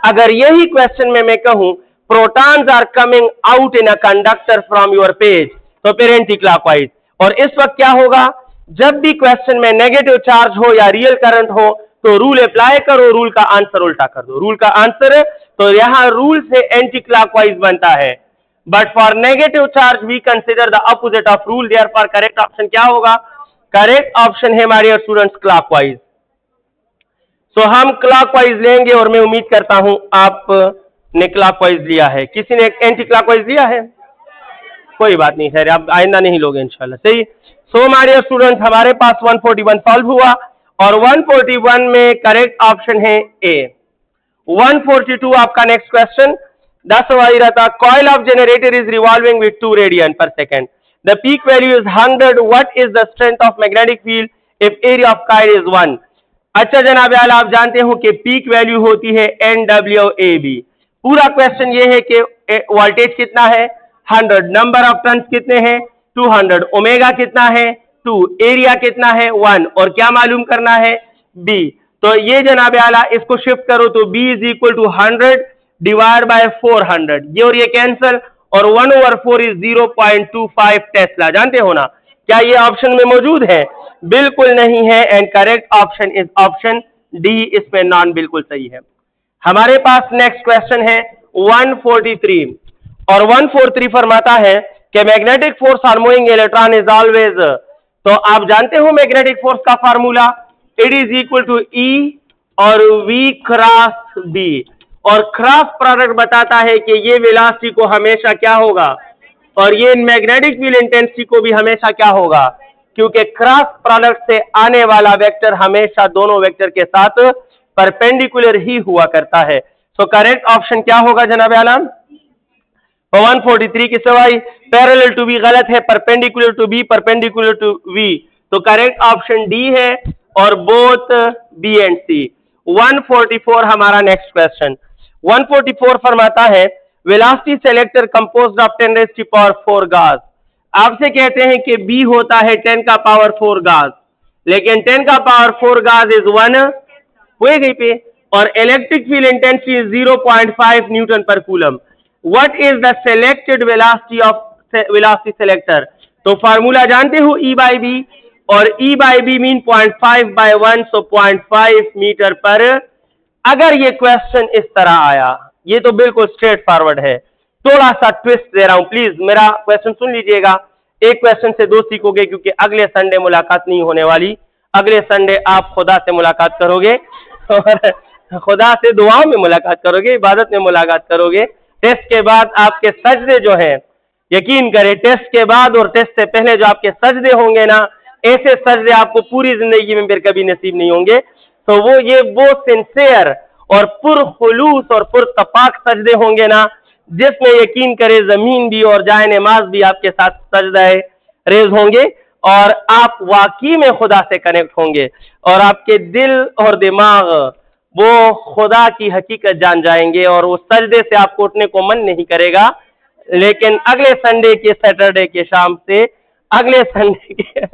अगर यही क्वेश्चन में मैं कहूं protons are coming out in a conductor from your page, तो फिर एंटी क्लॉकवाइज। और इस वक्त क्या होगा? जब भी क्वेश्चन में नेगेटिव चार्ज हो या रियल करंट हो तो रूल अप्लाई करो, रूल का आंसर उल्टा कर दो। रूल का आंसर, तो यहां रूल से एंटी क्लॉकवाइज बनता है, but for negative charge we consider the opposite of rule. Therefore correct option क्या होगा? करेक्ट ऑप्शन है हमारे स्टूडेंट्स क्लॉकवाइज। सो हम क्लॉकवाइज लेंगे और मैं उम्मीद करता हूं आपने क्लॉकवाइज लिया है। किसी ने एंटी क्लॉकवाइज लिया है? कोई बात नहीं, खैर आप आइंदा नहीं लोगे इंशाल्लाह। सही। सो हमारे स्टूडेंट्स हमारे पास 141 सॉल्व हुआ, और 141 में करेक्ट ऑप्शन है ए। 142 आपका नेक्स्ट क्वेश्चन 10 सवाल रहता, coil of generator is revolving with 2 radian per second, the peak value is 100, what is the strength of magnetic field if area of coil is 1। अच्छा जनाब आला, आप जानते हो कि पीक वैल्यू होती है NWAB। पूरा क्वेश्चन ये है कि वोल्टेज कितना है? 100, नंबर ऑफ टर्न्स कितने हैं? 200, ओमेगा कितना है? 2, एरिया कितना है? 1, और क्या मालूम करना है? B। तो ये जनाब आला इसको शिफ्ट करो तो B is equal to 100 divide by 400, ये और ये कैंसल, और 1/4 इज 0.25 टेस्ला। जानते हो ना? क्या ये ऑप्शन में मौजूद है? बिल्कुल नहीं है, and correct option is option D. इसमें नॉन बिल्कुल सही है। हमारे पास नेक्स्ट क्वेश्चन है 143, और 143 फरमाता है कि magnetic force on moving electron is always, तो आप जानते हो मैग्नेटिक फोर्स का formula, it is equal to E और V क्रॉस B, और क्रॉस प्रोडक्ट बताता है कि ये वेलोसिटी को हमेशा क्या होगा, और ये मैग्नेटिक फील्ड इंटेंसिटी को भी हमेशा क्या होगा, क्योंकि क्रॉस प्रोडक्ट से आने वाला वेक्टर हमेशा दोनों वेक्टर के साथ परपेंडिकुलर ही हुआ करता है। सो करेक्ट ऑप्शन क्या होगा जनाब आलम? 143 की सवाई पैरेलल टू बी गलत है, perpendicular to B, perpendicular to V, तो करेक्ट ऑप्शन डी है, और बोथ बी एंड सी। 144 हमारा नेक्स्ट क्वेश्चन 144 फरमाता है वेलोसिटी सेलेक्टर कंपोज्ड ऑफ 10⁴ गाज। आपसे कहते हैं कि बी होता है 10⁴ गाज, लेकिन 10⁴ गाज इज 1 हुए गई पे, और electric field intensity is 0.5 newton per coulomb. What is the selected velocity of velocity selector? तो फार्मूला जानते हो E बाई बी, और E by B mean 0.5/1, so 0.5 metre per. अगर ये क्वेश्चन इस तरह आया, ये तो बिल्कुल स्ट्रेट फॉरवर्ड है, थोड़ा सा ट्विस्ट दे रहा हूं, प्लीज मेरा क्वेश्चन सुन लीजिएगा। एक क्वेश्चन से 2 सीखोगे, क्योंकि अगले संडे मुलाकात नहीं होने वाली। अगले संडे आप खुदा से मुलाकात करोगे, और खुदा से दुआओं में मुलाकात करोगे, इबादत में मुलाकात करोगे। टेस्ट के बाद आपके सजदे जो हैं, यकीन करें टेस्ट के बाद और टेस्ट से पहले जो आपके सजदे होंगे ना, ऐसे सजदे आपको पूरी जिंदगी में फिर कभी नसीब नहीं होंगे। तो वो सिंसियर और पुरखुलूस और पुरतपाक सजदे होंगे ना, जिसमें यकीन करे जमीन भी और जाए नमाज भी आपके साथ सजदा रेज होंगे, और आप वाकई में खुदा से कनेक्ट होंगे, और आपके दिल और दिमाग वो खुदा की हकीकत जान जाएंगे, और उस सजदे से आपको उठने को मन नहीं करेगा। लेकिन अगले संडे के सैटरडे के शाम से अगले संडे के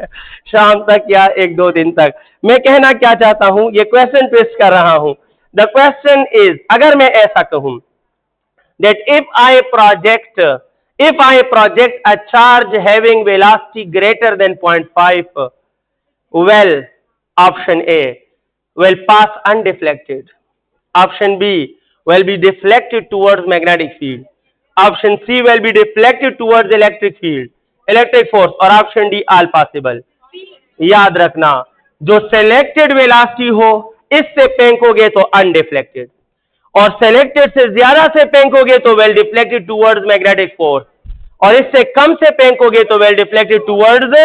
शाम तक या 1-2 दिन तक, मैं कहना क्या चाहता हूं, ये क्वेश्चन ट्विस्ट कर रहा हूं। द क्वेश्चन इज, अगर मैं ऐसा कहूं that if I project a charge having velocity greater than 0.5, well, option A will pass undeflected, option B will be deflected towards magnetic field, option C will be deflected towards electric field, electric force, और option D all possible। याद रखना, जो selected velocity हो इससे फेंकोगे तो undeflected, और selected से ज्यादा से फेंकोगे तो well deflected towards magnetic force, और इससे कम से फेंकोगे तो well deflected towards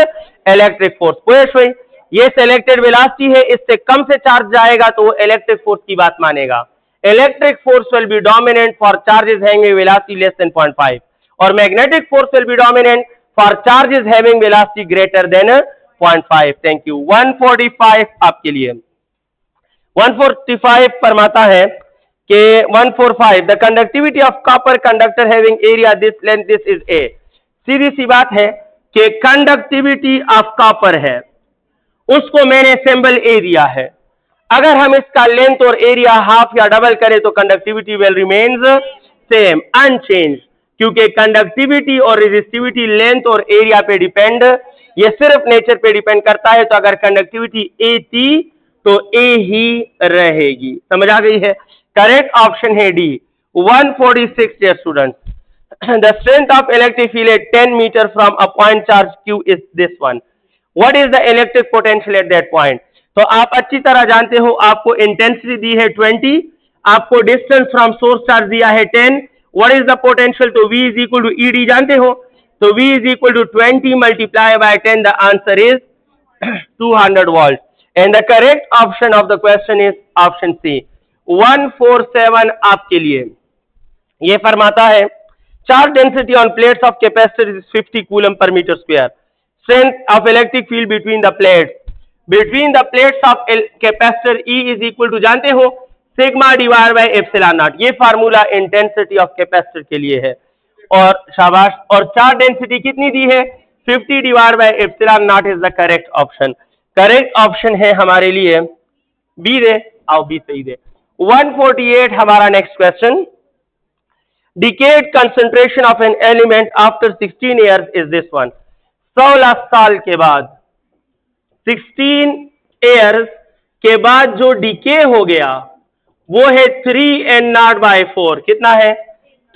electric force. पूरे ये सिलेक्टेड वेलोसिटी है, इससे कम से चार्ज जाएगा तो वो इलेक्ट्रिक फोर्स की बात मानेगा। Electric force will be dominant for charges having velocity less than 0.5 और magnetic force will be dominant for charges having velocity greater than 0.5। Thank you. 145 आपके लिए। 145 फरमाता है कि 145 the conductivity of copper conductor having area this length this is a. सीधी सी बात है कि कंडक्टिविटी ऑफ कॉपर है, उसको मैंने सिंबल ए दिया है। अगर हम इसका लेंथ और एरिया हाफ या डबल करें तो conductivity will remains same unchange, क्योंकि कंडक्टिविटी और रेजिस्टिविटी लेंथ और एरिया पे डिपेंड, ये सिर्फ नेचर पे डिपेंड करता है। तो अगर कंडक्टिविटी ए थी तो ए ही रहेगी। समझ आ गई है? करेक्ट ऑप्शन है D. 146 dear students, the strength of electric field at 10 metre from a point charge Q is this one. What is the electric potential at that point? तो आप अच्छी तरह जानते हो, आपको इंटेंसिटी दी है 20, आपको डिस्टेंस फ्रॉम सोर्स चार्ज दिया है 10। What is the potential? तो V is equal to E d जानते हो, तो V is equal to 20 multiply by 10। The answer is 200 volt and the correct option of the question is option C. 147 आपके लिए। ये फरमाता है charge density on plates of capacitor is 50 coulomb per metre square. Strength of electric field between the plates of capacitor E is equal to जानते हो sigma divide by epsilon not. ये formula intensity of capacitor के लिए है और शाबाश। और charge density कितनी दी है? 50 divide by epsilon not is the correct option. Correct option है हमारे लिए बी दे, आओ बी सही दे। 148 हमारा next question. Decade concentration of an element after 16 years is this one. 16 साल के बाद, 16 ईयर्स के बाद जो डिके हो गया वो है 3n0/4। कितना है?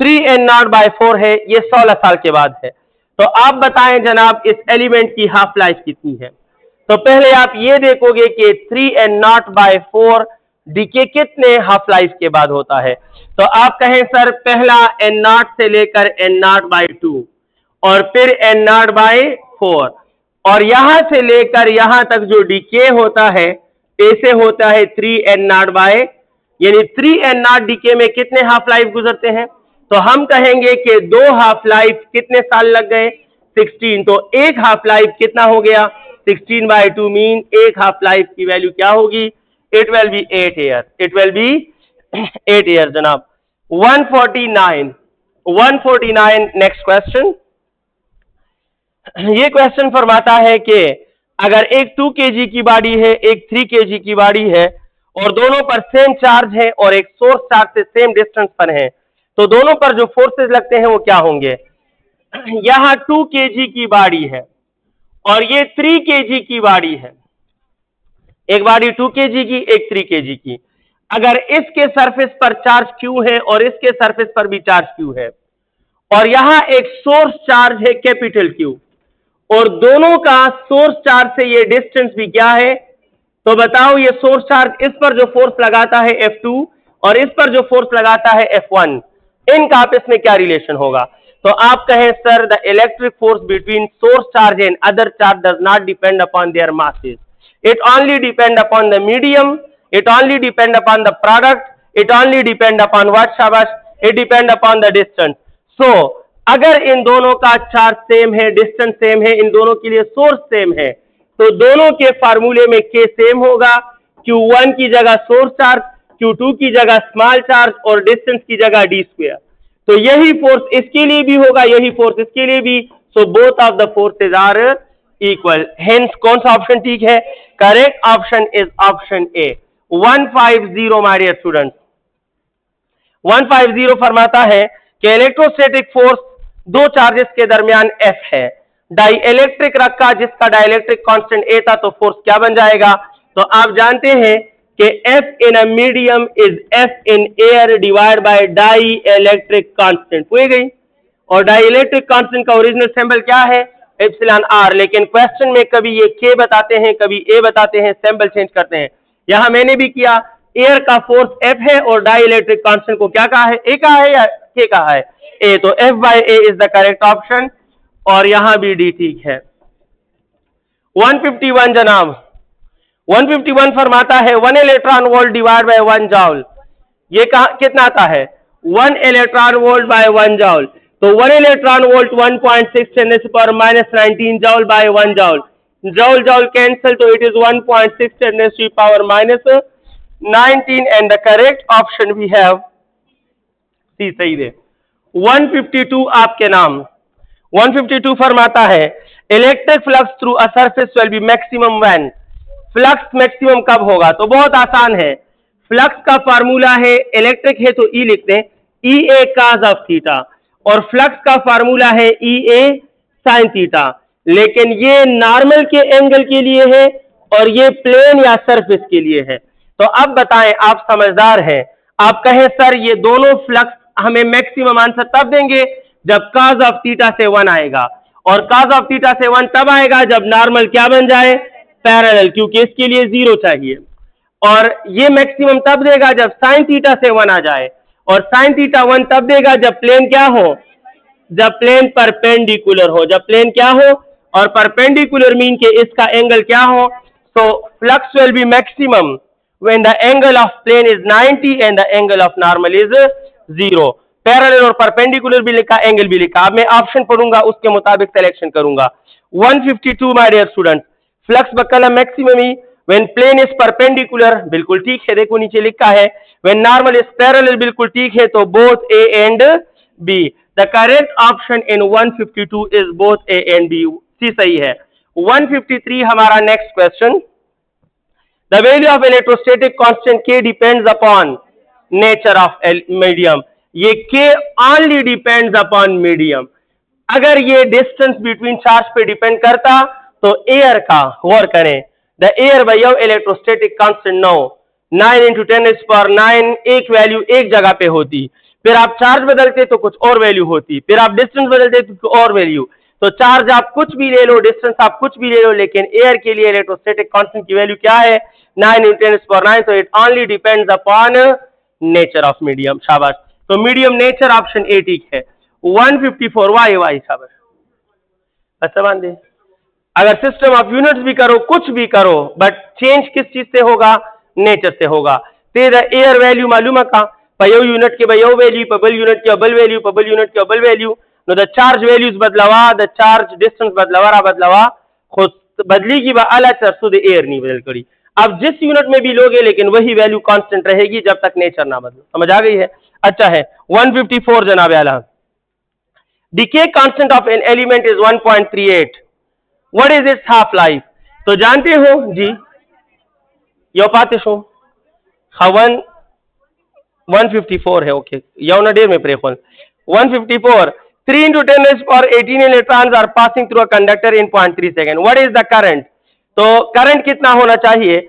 3n0/4 है। ये 16 साल के बाद है। तो आप बताएं जनाब इस एलिमेंट की हाफ लाइफ कितनी है? तो पहले आप ये देखोगे कि 3n0/4 डीके कितने हाफ लाइफ के बाद होता है। तो आप कहें सर पहला n0 से लेकर n0/2 और फिर n0/4 और यहां से लेकर यहां तक जो डीके होता है ऐसे होता है 3n0 यानी 3n0 डीके में कितने हाफ लाइफ गुजरते हैं? तो हम कहेंगे कि 2 हाफ लाइफ कितने साल लग गए? 16। तो एक हाफ लाइफ कितना हो गया? 16/2 मीन एक हाफ लाइफ की वैल्यू क्या होगी? It will B 8 year. It will B 8 year जनाब। 149 नेक्स्ट क्वेश्चन। ये क्वेश्चन फरमाता है कि अगर एक 2 kg की बॉडी है, एक 3 kg की बॉडी है और दोनों पर सेम चार्ज है और एक सोर्स चार्ज से सेम डिस्टेंस पर है, तो दोनों पर जो फोर्सेस लगते हैं वो क्या होंगे? यहां 2 kg की बॉडी है और ये 3 kg की बॉडी है। एक बॉडी 2 kg की, एक 3 kg की। अगर इसके सरफेस पर चार्ज Q है और इसके सरफेस पर भी चार्ज Q है और यहां एक सोर्स चार्ज है कैपिटल Q और दोनों का सोर्स चार्ज से ये डिस्टेंस भी क्या है? तो बताओ ये सोर्स चार्ज इस पर जो फोर्स लगाता है F2 और इस पर जो फोर्स लगाता है F1, इनका आपस में क्या रिलेशन होगा? तो आप कहें sir the electric force between source charge and other charge does not depend upon their masses, it only depend upon the medium, it only depend upon the product, it only depend upon what? शाबाश, it depend upon the distance. So अगर इन दोनों का charge same है, distance same है, इन दोनों के लिए सोर्स सेम है, तो दोनों के फार्मूले में K सेम होगा। Q1 की जगह सोर्स चार्ज, Q2 की जगह स्मॉल चार्ज और डिस्टेंस की जगह d²। तो यही फोर्स इसके लिए भी होगा, यही फोर्स इसके लिए भी। So both of the forces are equal. Hence कौन सा ऑप्शन ठीक है? Correct option is option A. 150 my dear student. 150 फरमाता है कि इलेक्ट्रोस्टैटिक फोर्स 2 चार्जेस के दरमियान F है, डाई इलेक्ट्रिक रखा जिसका डाइलेक्ट्रिक कांस्टेंट A था, तो फोर्स क्या बन जाएगा? तो आप जानते हैं कि F in a medium is F in air divide by dielectric constant. हो गई। और डाई इलेक्ट्रिक कांस्टेंट का ओरिजिनल सिंबल क्या है? Epsilon R। लेकिन क्वेश्चन में कभी ये K बताते हैं, कभी A बताते हैं, सिंबल चेंज करते हैं। यहां मैंने भी किया, एयर का फोर्स F है और डाई इलेक्ट्रिक कांस्टेंट को क्या कहा है? A कहा है या K कहा है? A। तो F/A is the correct option और यहां भी D ठीक है। 151 जनाब, 151 फरमाता है 1 इलेक्ट्रॉन वोल्ट डिवाइड बाय 1 जॉल। ये कितना आता है? 1 इलेक्ट्रॉन वोल्ट बाय 1 जॉल। तो 1 electron volt 1.6 10 to the power -19 joule by 1 joule. Joule joule cancel, तो it is 1.6 10 to the power -19 and the correct option we have C, सही है। 152 आपके नाम, 152 फरमाता है electric flux through a surface will be maximum when. Flux maximum कब होगा? तो बहुत आसान है, फ्लक्स का फार्मूला है, इलेक्ट्रिक है तो ई लिखते हैं, ई ए काज ऑफ थीटा, और फ्लक्स का फार्मूला है ई ए साइन थीटा। लेकिन ये नॉर्मल के एंगल के लिए है और ये प्लेन या सरफेस के लिए है। तो अब बताएं, आप समझदार हैं, आप कहें सर ये दोनों फ्लक्स हमें मैक्सिमम आंसर तब देंगे जब काज ऑफ थीटा से 1 आएगा, और काज ऑफ थीटा से 1 तब आएगा जब नॉर्मल क्या बन जाए? पैरेलल, क्योंकि इसके लिए 0 चाहिए। और ये मैक्सिमम तब देगा जब साइन थीटा से 1 आ जाए, और साइन थीटा 1 तब देगा जब प्लेन क्या हो? जब प्लेन परपेंडिकुलर हो। जब प्लेन क्या हो? और परपेंडिकुलर मीन के इसका एंगल क्या हो? So flux will be maximum when the angle of plane is 90 and the angle of normal is 0। Parallel और परपेंडिकुलर भी लिखा, एंगल भी लिखा। अब मैं ऑप्शन पढ़ूंगा, उसके मुताबिक सिलेक्शन करूंगा। 152 माय डियर स्टूडेंट, फ्लक्स बकला मैक्सिमम ही व्हेन प्लेन इज परपेंडिकुलर, बिल्कुल ठीक है, देखो नीचे लिखा है। व्हेन नॉर्मल इज पैरेलल, बिल्कुल ठीक है, तो both A and B. The correct option in 152 is both A and B, C सही है। 153 हमारा next question, the value of electrostatic constant K depends upon nature of medium। ये K only depends upon medium। अगर ये distance between charge पे depend करता तो air का गौर करें, द एयर भैया इलेक्ट्रोस्टेटिक कांस्टेंट 9 into 10⁹ एक वैल्यू एक जगह पे होती, फिर आप चार्ज बदलते तो कुछ और वैल्यू होती, फिर आप डिस्टेंस बदलते तो कुछ और वैल्यू। तो चार्ज आप कुछ भी ले लो, डिस्टेंस आप कुछ भी ले लो, लेकिन एयर के लिए इलेक्ट्रोस्टैटिक कांस्टेंट की वैल्यू क्या है? 9 × 10⁹ तो it only depends upon nature of medium. शाबाश, तो मीडियम नेचर ऑप्शन ए ठीक है। 154 वाई शाबाश, अच्छा मान दे। अगर सिस्टम ऑफ यूनिट्स भी करो, कुछ भी करो, बट चेंज किस चीज से होगा? नेचर से होगा। तेरा एयर वैल्यू मालूम है का पयो यूनिट के बयो वैल्यू, पबल यूनिट के अबल वैल्यू, पबल यूनिट के अबल value. No the charge values बदलावा, द चार्ज डिस्टेंस बदलावा खुद बदली की अला चरसु द एयर नहीं बदल करी। अब जिस यूनिट में भी लोगे लेकिन वही वैल्यू कांस्टेंट रहेगी जब तक नेचर ना बदले। समझ आ गई है? अच्छा है। 154 जनाब आला, decay constant of an element is 1.38। what is its half life? तो जानते हो जी, यो पाते हो 154 है, ओके, यौना डेर में प्रेखल 154 3 × 10⁻18 electrons are passing through a conductor in 0.3 seconds। what is the current? तो करंट कितना होना चाहिए?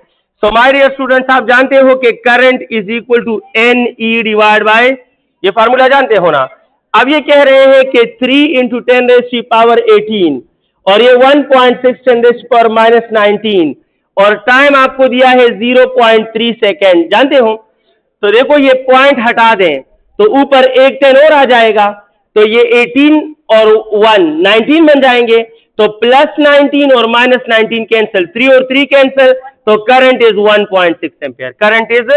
सो माय डियर स्टूडेंट्स, आप जानते हो कि current is equal to NE divide by, ये फार्मूला जानते हो ना। अब ये कह रहे हैं कि 3 × 10⁻18 और ये 1.6 10⁻19 और टाइम आपको दिया है 0.3 सेकेंड, जानते हो। तो देखो ये पॉइंट हटा दें तो ऊपर एक 10 और आ जाएगा, तो ये 18 और 1 19 बन जाएंगे, तो +19 और -19 कैंसिल, 3 और 3 कैंसिल, तो current is 1.6 ampere. Current is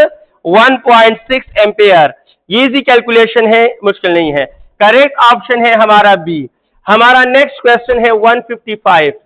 1.6 ampere. ये इजी कैलकुलेशन है, मुश्किल नहीं है। करेक्ट ऑप्शन है हमारा बी। हमारा नेक्स्ट क्वेश्चन है 155।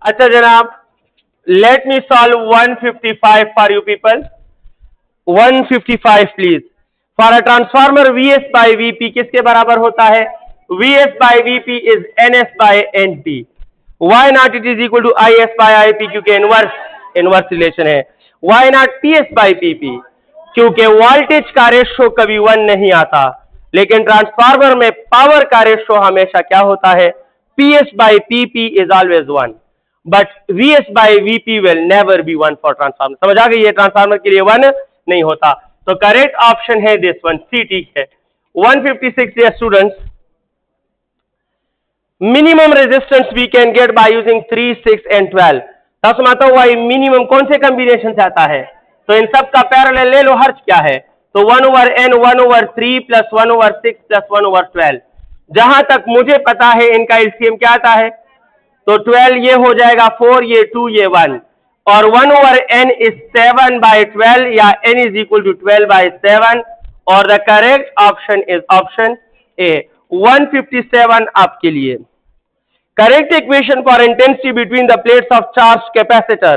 अच्छा जनाब, late me solve 155 for you people. 155 please. For a transformer VS by VP किसके बराबर होता है? VS by VP is NS by NP। Why not it is equal to IS by IP? क्योंकि inverse relation है। Why not PS by PP? क्योंकि voltage का ratio कभी 1 नहीं आता, लेकिन ट्रांसफार्मर में पावर का रेशो हमेशा क्या होता है? PS by PP is always 1, but VS by VP will never be 1 for transformer. समझ आ गई है, ट्रांसफार्मर के लिए 1 नहीं होता। तो करेक्ट ऑप्शन है दिस वन, सी ठीक है। 156 dear students, minimum resistance we can get by using 3, 6 and 12। तब समझता हुआ मिनिमम कौन से कॉम्बिनेशन से आता है, तो इन सब का पैरेलल ले लो, हर्ज क्या है, तो 1/n 1/3 प्लस 1/6 प्लस 1/12। जहां तक मुझे पता है इनका एलसीएम क्या आता है, तो 12 ये हो जाएगा 4, ये 2, ये 1, और 1/n इज 7/12 या n इज इक्वल टू 12/7, और the correct option is option A 157 आपके लिए। Correct equation for intensity between the plates of charge capacitor,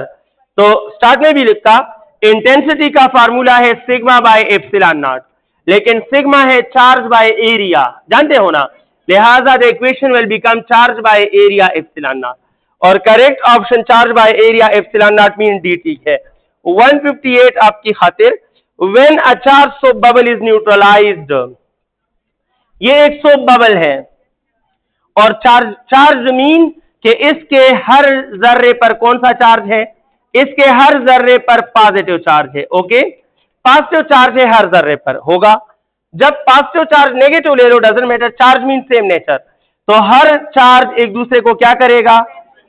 तो स्टार्ट में भी लिखा इंटेंसिटी का फार्मूला है सिग्मा बाय एप्सिलॉन नॉट, लेकिन सिग्मा है चार्ज बाय एरिया, जानते हो ना, लिहाजा the equation will become charge by area epsilon naught, और correct option charge by area epsilon naught mean D ठीक है। 158 आपकी खातिर, when a charge soap bubble is neutralised, ये एक सोप बबल है और चार्ज मीन कि इसके हर जर्रे पर कौन सा चार्ज है, इसके हर जर्रे पर पॉजिटिव चार्ज है। ओके, पॉजिटिव चार्ज है हर जर्रे पर होगा। जब पॉजिटिव चार्ज नेगेटिव ले लो, doesn't matter, charge mean same nature, तो हर चार्ज एक दूसरे को क्या करेगा,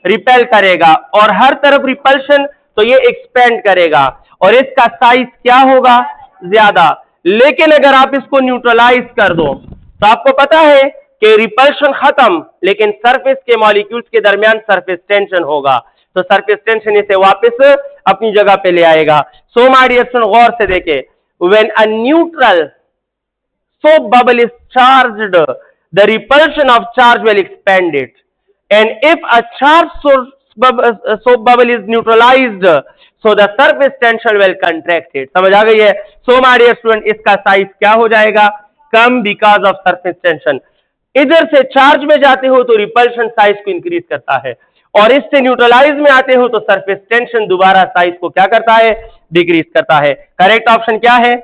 रिपेल करेगा, और हर तरफ रिपल्शन, तो ये एक्सपेंड करेगा और इसका साइज क्या होगा, ज्यादा। लेकिन अगर आप इसको न्यूट्रलाइज कर दो तो आपको पता है कि रिपल्शन खत्म, लेकिन सरफेस के मॉलिक्यूल्स के दरमियान सरफेस टेंशन होगा, तो सरफेस टेंशन इसे वापस अपनी जगह पे ले आएगा। सो माय डियर स्टूडेंट, गौर से देखें, when a neutral soap bubble is charged, the repulsion of charge will expand it, and if a charge soap bubble is neutralised, so the surface tension will contract it. समझ आ गई है? सो my dear student, इसका size क्या हो जाएगा, कम, because of surface tension. इधर से चार्ज में जाते हो तो रिपल्शन साइज को इंक्रीज करता है, और इससे न्यूट्रलाइज में आते हो तो सरफेस टेंशन दोबारा साइज को क्या करता है, डिक्रीज करता है। करेक्ट ऑप्शन क्या है,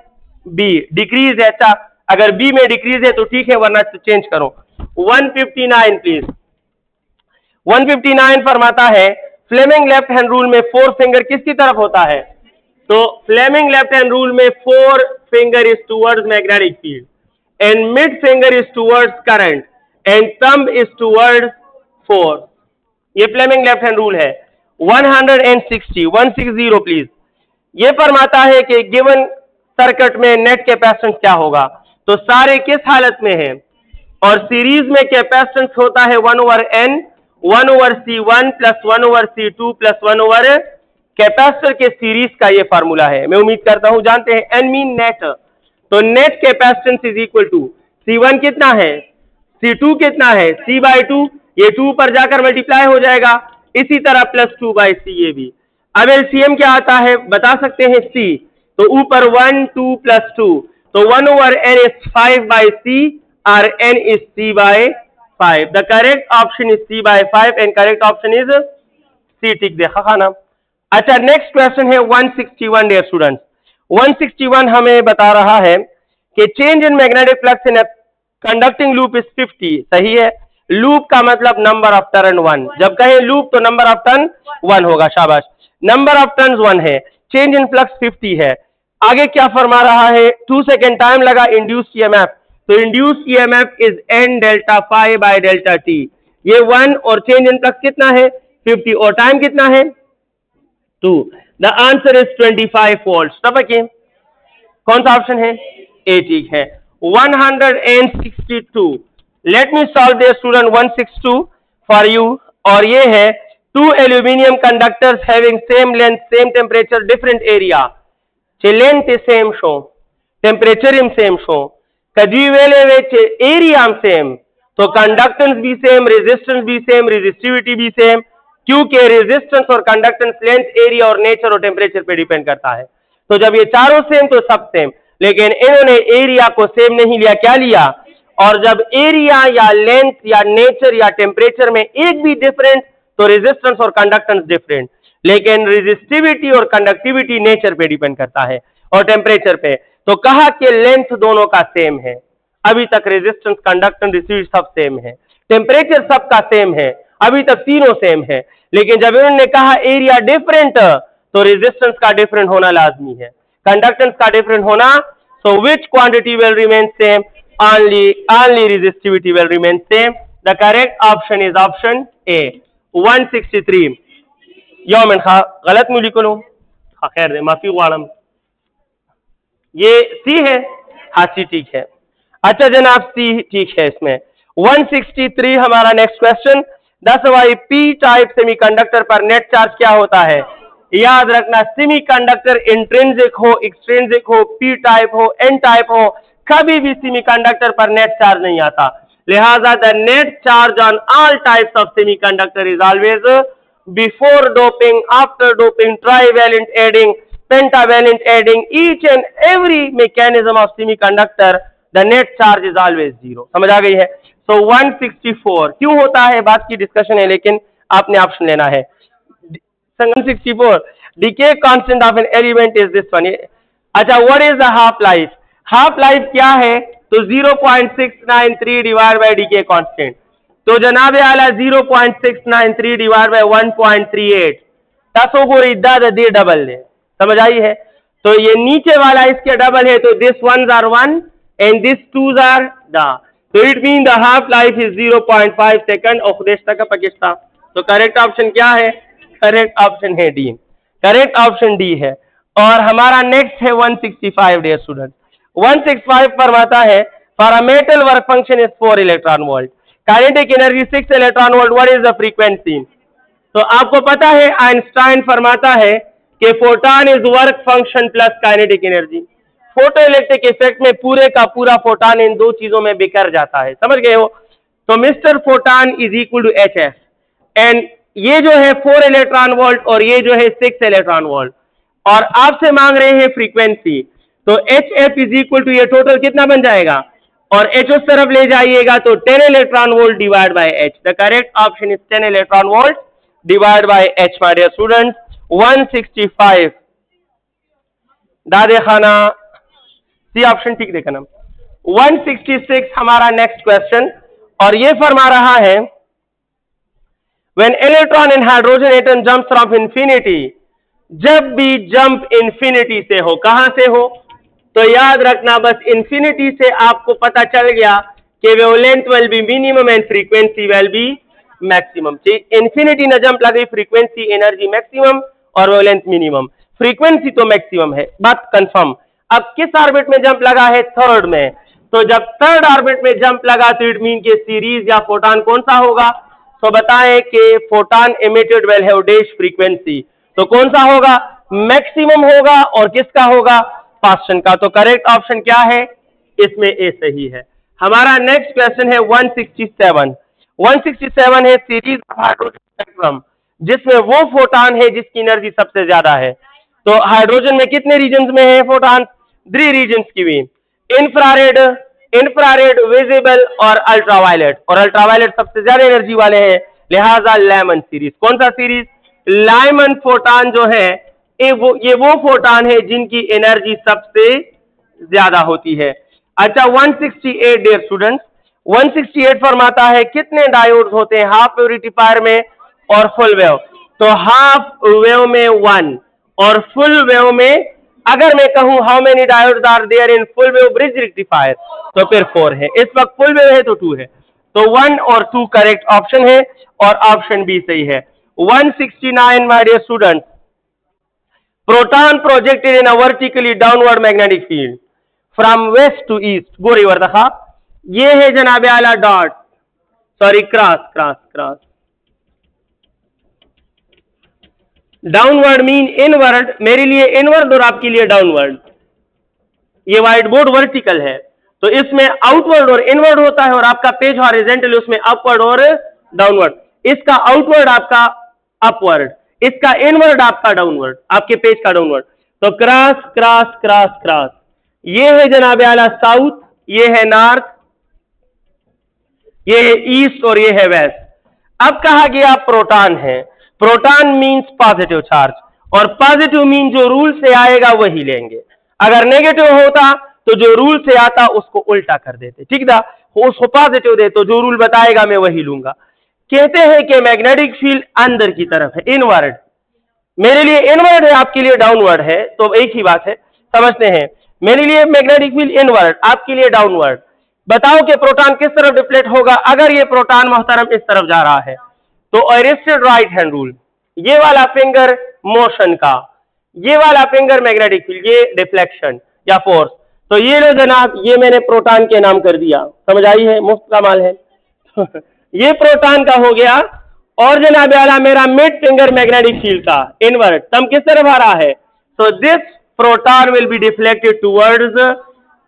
बी, डिक्रीज है। अच्छा, अगर बी में डिक्रीज है तो ठीक है, वरना तो चेंज करो। 159 प्लीज। 159 फरमाता है फ्लेमिंग लेफ्ट हैंड रूल में 4 फिंगर किसकी तरफ होता है, तो फ्लेमिंग लेफ्ट हैंड रूल में 4 finger is towards magnetic field, and mid finger is towards current and thumb is towards force। ये फ्लेमिंग लेफ्ट हैंड रूल है। 160 प्लीज। ये फरमाता है कि गिवन सर्किट में नेट कैपेसिटेंस क्या होगा, तो सारे किस हालत में है, और सीरीज में कैपेसिटेंस होता है 1/n 1/C1 plus 1/C2 plus 1/, capacitor के सीरीज का ये फार्मूला है, मैं उम्मीद करता हूं जानते हैं। n मीन नेट, तो net capacitance is equal to C1 कितना है, C2 कितना है, C/2, ये 2 पर जाकर मल्टीप्लाई हो जाएगा, इसी तरह प्लस 2/C ये भी। अब एलसीएम क्या आता है बता सकते हैं, C, तो ऊपर 1 2 प्लस 2, तो 1/n इज 5/C और n is C/5। The correct option is C/5 and correct option is C। ठीक देखा खाना। अच्छा, नेक्स्ट क्वेश्चन है 161 डियर स्टूडेंट्स। 161 हमें बता रहा है कि change in magnetic flux in conducting loop is 50। सही है, लूप का मतलब नंबर ऑफ टर्न 1, जब कहें लूप तो नंबर ऑफ टर्न 1 होगा, शाबाश। नंबर ऑफ टर्न्स 1 है, चेंज इन फ्लक्स 50 है। आगे क्या फरमा रहा है, 2 सेकेंड टाइम लगा, इंड्यूस ईएमएफ, तो induce EMF is n delta phi by delta t, ये 1, और चेंज इन फ्लक्स कितना है 50, और टाइम कितना है 2। The answer is 25 volt. टपके कौन सा ऑप्शन है, ए ठीक है। 162, let me solve this student 162 for you, और ये है 2 aluminium conductors having same length same temperature different area, length is same so, temperature is same so, कजी वेले विच एरिया सेम, तो कंडक्टेंस भी सेम, रेजिस्टेंस भी सेम, रेजिस्टिविटी भी same, क्योंकि रेजिस्टेंस और कंडक्टेंस लेंथ, एरिया और नेचर और टेम्परेचर पे डिपेंड करता है। तो जब ये चारों सेम तो सब सेम, लेकिन इन्होंने एरिया को सेम नहीं लिया, क्या लिया, और जब एरिया या लेंथ या नेचर या टेम्परेचर में एक भी डिफरेंट तो रेजिस्टेंस और कंडक्टेंस डिफरेंट, लेकिन रेजिस्टिविटी और कंडक्टिविटी नेचर पे डिपेंड करता है और टेम्परेचर पे। तो कहा कि लेंथ दोनों का सेम है, अभी तक रेजिस्टेंस, कंडक्टेंस, रेजिस्टिविटी सब सेम है, टेम्परेचर सबका सेम है, अभी तक तीनों सेम है, लेकिन जब इन्होंने कहा एरिया डिफरेंट तो रेजिस्टेंस का डिफरेंट होना लाजमी है, कंडक्टेंस का डिफरेंट होना. So which quantity will remain same? only resistivity will remain same. The correct option is option A 163. यौमन खा गलत मुझे को लो खैर दे माफी वालम, ये सी है. हाँ सी ठीक है. अच्छा जनाब सी ठीक है. इसमें 163 हमारा नेक्स्ट क्वेश्चन. 10 वाई पी टाइप सेमीकंडक्टर पर नेट चार्ज क्या होता है? याद रखना सेमीकंडक्टर इंट्रिंसिक हो, एक्सट्रिंसिक हो, पी टाइप हो, एन टाइप हो, कभी भी सेमीकंडक्टर पर नेट चार्ज नहीं आता. लिहाजा the net charge on all types of semiconductor is always before doping, after doping, trivalent adding, pentavalent adding, each and every mechanism of semiconductor the net charge is always zero. समझ आ गई है? सो 164 क्यों होता है बात की डिस्कशन है, लेकिन आपने ऑप्शन लेना है. 164 decay constant of an element is this one. अच्छा what is the half life? Half life क्या है? तो 0.693 डिवाइड बाय डीके कांस्टेंट. तो जनाब आला 0.693 डिवाइड बाय 1.38 तसो को इद्दा दे डबल है. समझ आई है? तो ये नीचे वाला इसके डबल है, तो this ones are 1 and this twos are दा. तो it mean the half life is 0.5 second of देश तक पाकिस्तान. तो करेक्ट ऑप्शन क्या है? करेक्ट ऑप्शन है डी. करेक्ट ऑप्शन डी है. और हमारा नेक्स्ट है 165 डियर स्टूडेंट. 165 फरमाता है for a metal work function is 4 electron volt, kinetic energy 6 electron volt, what is the frequency? तो आपको पता है आइंस्टाइन फरमाता है कि photon is work function plus kinetic energy. Photo electric effect में पूरे का पूरा फोटॉन इन दो चीजों में बिखर जाता है. समझ गए हो? तो mister photon is equal to H F, and ये जो है 4 इलेक्ट्रॉन वोल्ट और ये जो है 6 इलेक्ट्रॉन वोल्ट, और आपसे मांग रहे हैं फ्रीक्वेंसी. तो H F is equal to ये टोटल कितना बन जाएगा, और एच उस तरफ ले जाइएगा तो 10 electron volt divide by H. The correct option is 10 electron volt divide by H. My dear students 165 दादे खाना सी ऑप्शन ठीक देखा ना. 166 हमारा नेक्स्ट क्वेश्चन, और ये फरमा रहा है when electron in hydrogen atom jumps from infinity, जब भी जंप इंफिनिटी से हो, कहां से हो? तो याद रखना बस इंफिनिटी से आपको पता चल गया कि wavelength will be minimum and frequency will be maximum. Infinity न जंप लगे, फ्रीक्वेंसी एनर्जी मैक्सिमम और वेवलेंथ मिनिमम. फ्रीक्वेंसी तो मैक्सिमम है, बात कंफर्म. अब किस ऑर्बिट में जंप लगा है? थर्ड में. तो जब थर्ड ऑर्बिट में जंप लगा तो इट मीन के सीरीज या फोटॉन कौन सा होगा? तो बताएं कि photon emitted will have dash frequency. तो कौन सा होगा? मैक्सिमम होगा. और किसका होगा? पास्टन का. तो करेक्ट ऑप्शन क्या है? इसमें ए सही है. हमारा नेक्स्ट क्वेश्चन है 167. 167 है सीरीज हाइड्रोजन स्पेक्ट्रम, जिसमें वो फोटॉन है जिसकी एनर्जी सबसे ज्यादा है. तो हाइड्रोजन में कितने रीजन्स में है फोटॉन? 3 रीजन्स की भी, इंफ्रारेड, इंफ्रारेड, विजिबल और अल्ट्रावायलेट. और अल्ट्रावायलेट सबसे ज्यादा एनर्जी वाले हैं, लिहाजा लेमन सीरीज. कौन सा सीरीज? लाइमन फोटॉन जो है ये वो फोटॉन है जिनकी एनर्जी सबसे ज्यादा होती है. अच्छा 168 डियर स्टूडेंट्स, 168 फरमाता है कितने डायोड्स होते हैं हाफ वेव रेक्टिफायर में और फुल वेव? तो हाफ वेव में 1 और फुल वेव में अगर मैं कहूं how many diodes are there in full wave bridge rectifier तो फिर 4 है. इस वक्त फुल वेव है तो 2 है. तो 1 और 2 करेक्ट ऑप्शन है और ऑप्शन बी सही है. 169 my dear students, proton projected in a vertically downward magnetic field from west to east. गो रिवर दखा, ये है जनाब आला dot, sorry cross cross cross. Downward mean inward, मेरे लिए इनवर्ड और आपके लिए डाउनवर्ड. ये व्हाइट बोर्ड वर्टिकल है तो इसमें आउटवर्ड और इनवर्ड होता है, और आपका पेज हॉरिजॉन्टल उसमें अपवर्ड और डाउनवर्ड. इसका आउटवर्ड आपका अपवर्ड, इसका इनवर्ड आपका डाउनवर्ड, आपके पेज का डाउनवर्ड. तो क्रॉस क्रॉस क्रॉस क्रॉस, ये है जनाब आला साउथ, ये है नॉर्थ, ये है ईस्ट और ये है वेस्ट. अब कहा गया प्रोटॉन है. प्रोटॉन मींस पॉजिटिव चार्ज, और पॉजिटिव मीन जो रूल से आएगा वही लेंगे. अगर नेगेटिव होता तो जो रूल से आता उसको उल्टा कर देते. ठीक था? उसको पॉजिटिव दे तो जो रूल बताएगा मैं वही लूंगा। कहते हैं कि मैग्नेटिक फील्ड अंदर की तरफ है, इनवर्ड। मेरे लिए इनवर्ड है, आपके लिए डाउनवर्ड है, तो एक ही बात है, समझते हैं। मेरे लिए मैग्नेटिक फील्ड इनवर्ड, आपके लिए डाउनवर्ड। बताओ कि प्रोटॉन किस तरफ डिफ्लेक्ट होगा अगर ये प्रोटॉन मोहतरम इस तरफ जा रहा है। तो अरेस्टेड राइट हैंड रूल, ये वाला फिंगर मोशन का, ये वाला फिंगर मैग्नेटिक फील्ड, ये डिफ्लेक्शन या फोर्स। तो ये लो जनाब, ये मैंने प्रोटॉन के नाम कर दिया, समझ आई है, मुफ्त का माल है। ये प्रोटॉन का हो गया। और जनाब आला मेरा मिड फिंगर मैग्नेटिक फील्ड का इनवर्ट, तम किस तरफ आ रहा है। So this proton will be deflected towards,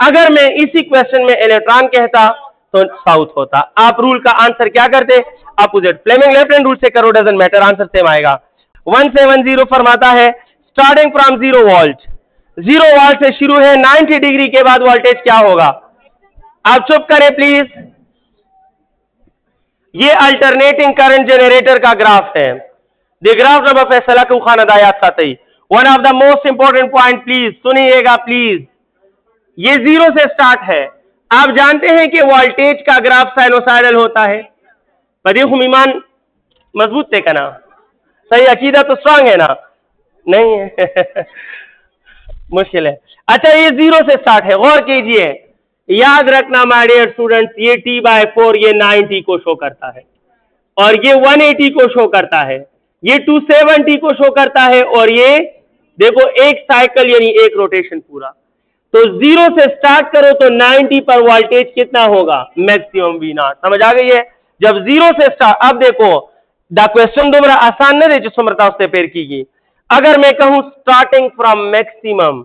अगर मैं इसी क्वेश्चन में इलेक्ट्रॉन कहता तो साउथ होता। आप रूल का आंसर क्या करते, opposite. Fleming left hand rule से करो, डजंट मैटर, आंसर सेम आएगा। 170 फरमाता है स्टार्टिंग फ्रॉम 0 वोल्ट, 0 वोल्ट से शुरू है, 90 डिग्री के बाद वोल्टेज क्या होगा। आप चुप करें प्लीज। ये अल्टरनेटिंग करंट जनरेटर का ग्राफ है। द ग्राफ नंबर फैसला को खान अदायात साथी, one of the most important point, please सुनिएगा प्लीज। ये 0 से स्टार्ट है। आप जानते हैं कि वोल्टेज का ग्राफ साइनोसाइडल होता है। बदीखुम ईमान मजबूत थे ना, सही अकीदा तो स्ट्रांग है ना, नहीं है। मुश्किल है। अच्छा ये 0 से स्टार्ट है, गौर कीजिए, याद रखना माय डियर स्टूडेंट्स, ये T/4 ये 90 को शो करता है, और ये 180 को शो करता है, ये 270 को शो करता है, और ये देखो एक साइकिल यानी एक रोटेशन पूरा। तो 0 से स्टार्ट करो तो 90 पर वोल्टेज कितना होगा, मैक्सिमम V0। समझ आ गई है। जब 0 से स्टार्ट, अब देखो द क्वेश्चन दोबारा आसान न दे जो समरता उससे पेर की। अगर मैं कहूं starting from maximum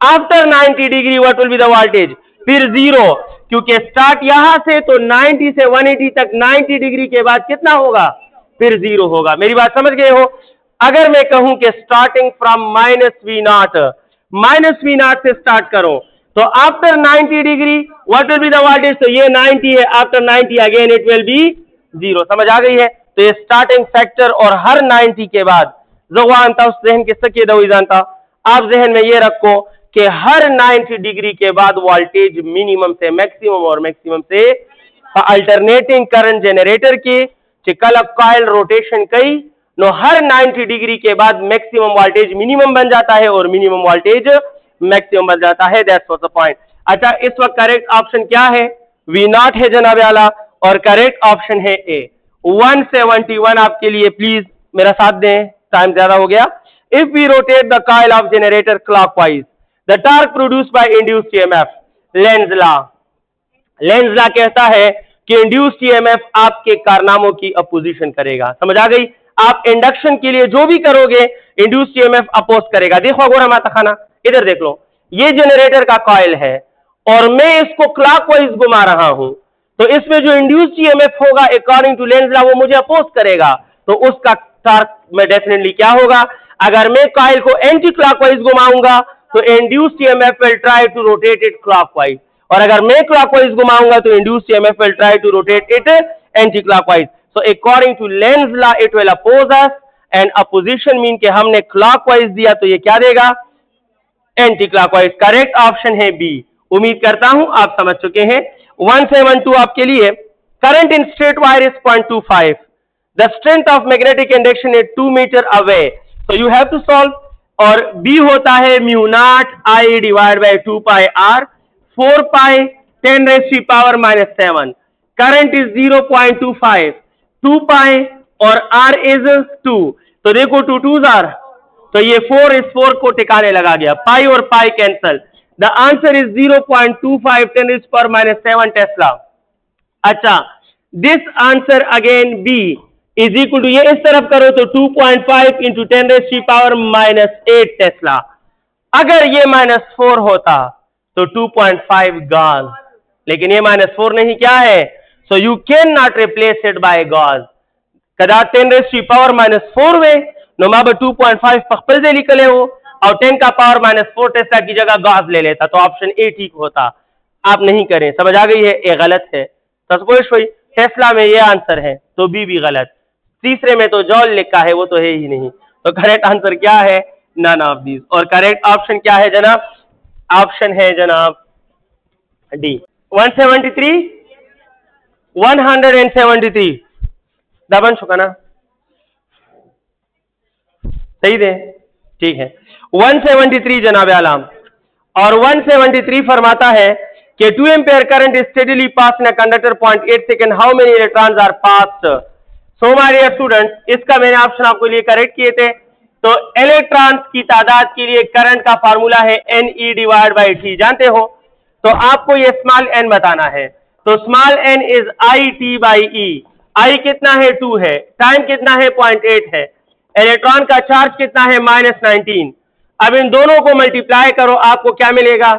after 90 degree what will be the voltage, फिर 0, क्योंकि स्टार्ट यहां से तो 90 से 180 तक 90 डिग्री के बाद कितना होगा, फिर 0 होगा। मेरी बात समझ गए हो। अगर मैं कहूं कि स्टार्टिंग फ्रॉम -V0, -V0 से स्टार्ट करो तो after 90 degree what will be the voltage, तो ये 90 है, after 90 again it will B 0। समझ आ गई है। तो ये स्टार्टिंग फैक्टर, और हर 90 के बाद जवानता उस जहन के सके दवाई जानता, आप जहन में ये रखो कि हर 90 डिग्री के बाद वोल्टेज मिनिमम से मैक्सिमम और मैक्सिमम से अल्टरनेटिंग करंट जनरेटर के चिकल कॉइल रोटेशन कई नो हर 90 डिग्री के बाद मैक्सिमम वोल्टेज मिनिमम बन जाता है और मिनिमम वोल्टेज मैक्सिमम बन जाता है। That's what the point. अच्छा इस वक्त करेक्ट ऑप्शन क्या है, V0 है जनाब आला, और करेक्ट ऑप्शन है ए। 171 आपके लिए, प्लीज मेरा साथ दें, टाइम ज्यादा हो गया। If we rotate the coil of generator clockwise the torque produced by induced EMF, Lenz law. Lenz law कहता है कि इंड्यूस्ड ईएमएफ आपके कारनामों की अपोजिशन करेगा। समझ आ गई। आप इंडक्शन के लिए जो भी करोगे इंड्यूस्ड ईएमएफ अपोज करेगा। देखो अगोरा माता खाना, इधर देख लो, ये जनरेटर का कॉइल है और मैं इसको क्लॉकवाइज घुमा रहा हूं, तो इसमें जो इंड्यूस्ड ईएमएफ होगा अकॉर्डिंग टू लेंज लॉ वो मुझे अपोज करेगा, तो उसका टॉर्क में डेफिनेटली क्या होगा। अगर मैं कॉइल को एंटी क्लॉकवाइज घुमाऊंगा तो induced EMF will try to rotate it clockwise, और अगर मैं क्लॉकवाइज घुमाऊंगा तो induced EMF will try to rotate it anti clockwise. So according to Lenz law it will oppose us, and opposition mean कि हमने clockwise दिया तो ये क्या देगा, एंटी क्लॉकवाइज। करेक्ट ऑप्शन है बी। उम्मीद करता हूं आप समझ चुके हैं। 172 आपके लिए, current in straight wire is 0.25, the strength of magnetic induction is 2 metre away, so you have to solve। और बी होता है mu naught I divide by 2 pi R, 4 pi 10⁻⁻⁷। Current is 0.25, 2 pi और r इज 2, तो देखो 2 2s are, तो ये 4 इस 4 को टिकाने लगा गया, पाई और pi cancel. The answer is 0.25 10⁻⁷ tesla. अच्छा this answer again B is equal to, ये इस तरफ करो तो 2.5 इंटू 10⁻⁻8 टेस्ला। अगर ये -4 होता तो 2.5 गॉस, लेकिन ये -4 नहीं, क्या है, so you can not replace it by Gauss. कदा 10⁻⁻4 वे नो माबा 2.5 पखपल से निकले हो, और 10 का पावर -4 टेस्ला की जगह गॉस ले लेता, तो ऑप्शन ए ठीक होता। आप नहीं करें, समझ आ गई है, ये गलत है। सपोज हुई टेस्ला में ये आंसर है तो बी भी गलत, तीसरे में तो जॉल लिखा है वो तो है ही नहीं, तो करेक्ट आंसर क्या है, नन ऑफ दीज। और करेक्ट ऑप्शन क्या है जनाब, ऑप्शन है जनाब डी। 173 173 दबन शुका ना सही दे, ठीक है। 173 जनाब आलाम, और 173 फरमाता है कि 2 ampere current is steadily pass in conductor 0.8 second, how many electrons are passed. So my dear students, इसका मैंने ऑप्शन आपके लिए करेक्ट किए थे। तो इलेक्ट्रॉन्स की तादाद के लिए करंट का फार्मूला है NE डिवाइड बाई T, जानते हो। तो आपको ये स्मॉल n बताना है, तो small n is IT by E। I कितना है 2 है, टाइम कितना है 0.8 है, इलेक्ट्रॉन का चार्ज कितना है -19। अब इन दोनों को मल्टीप्लाई करो, आपको क्या मिलेगा,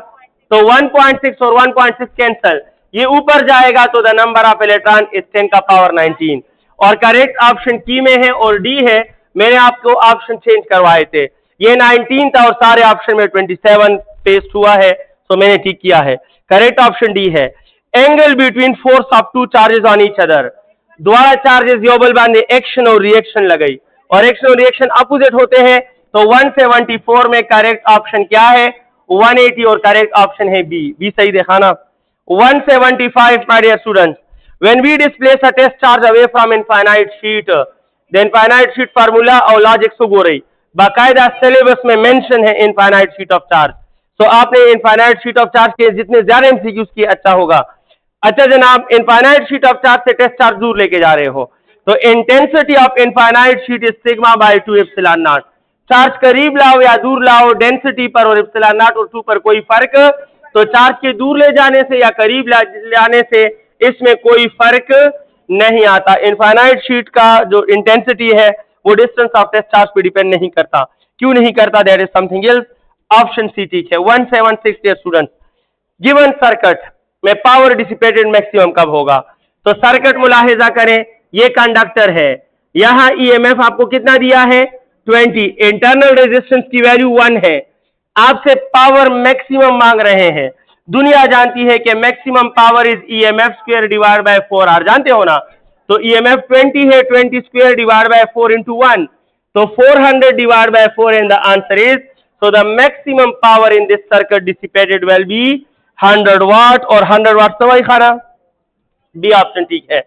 तो 1.6 और 1.6 कैंसल, ये ऊपर जाएगा तो the number of electron is 10 का पावर 19। और करेक्ट ऑप्शन की में है और डी है, मैंने आपको ऑप्शन चेंज करवाए थे, ये 19 था और सारे ऑप्शन में 27 पेस्ट हुआ है, तो मैंने ठीक किया है। करेक्ट ऑप्शन डी है। Angle between force of 2 charges on each other, द्वारा चार्जेस योबल बांधे, एक्शन और रिएक्शन लगाई, और एक्शन और रिएक्शन अपोजिट होते हैं, तो 174 में करेक्ट ऑप्शन क्या है 180, और करेक्ट ऑप्शन है बी सही देखा ना। 175 my dear students, when we displace a test charge away from infinite sheet, the infinite sheet formula और लॉजिक से हो रही बाकायदा सिलेबस में मेंशन है इनफाइनाइट शीट ऑफ चार्ज। तो आपने इनफाइनाइट शीट ऑफ चार्ज के जितने ज्यादा एमसीक्यूज किए अच्छा होगा। अच्छा जनाब, इनफाइनाइट शीट ऑफ चार्ज से टेस्ट चार्ज दूर लेके जा रहे हो, तो intensity of infinite sheet is sigma bye 2 epsilon not. Charge करीब लाओ या दूर लाओ, डेंसिटी पर और एप्सिलॉन नॉट और 2 पर कोई फर्क, तो चार्ज के दूर ले जाने से या करीब लाने से इसमें कोई फर्क नहीं आता। इनफाइनाइट शीट का जो इंटेंसिटी है वो डिस्टेंस ऑफ टेस्ट चार्ज पे डिपेंड नहीं करता। क्यों नहीं करता, that is something else. Option C ठीक है। 176 स्टूडेंट्स, गिवन सर्किट में पावर डिसिपेटेड मैक्सिमम कब होगा। तो सर्किट मुलाहिजा करें, ये कंडक्टर है, यहां ईएमएफ आपको कितना दिया है 20, इंटरनल रेजिस्टेंस की वैल्यू 1 है, आपसे पावर मैक्सिमम मांग रहे हैं। दुनिया जानती है कि maximum power is EMF square divide by 4R, जानते हो ना। तो ईएमएफ 20 है, 20 स्क्वायर डिवाइड बाय 4 इंटू 1, तो 400 divide by 4 and the answer is, so the maximum power in this circuit dissipated will be 100 watt, और 100 watt सवाई खाना B option ठीक है।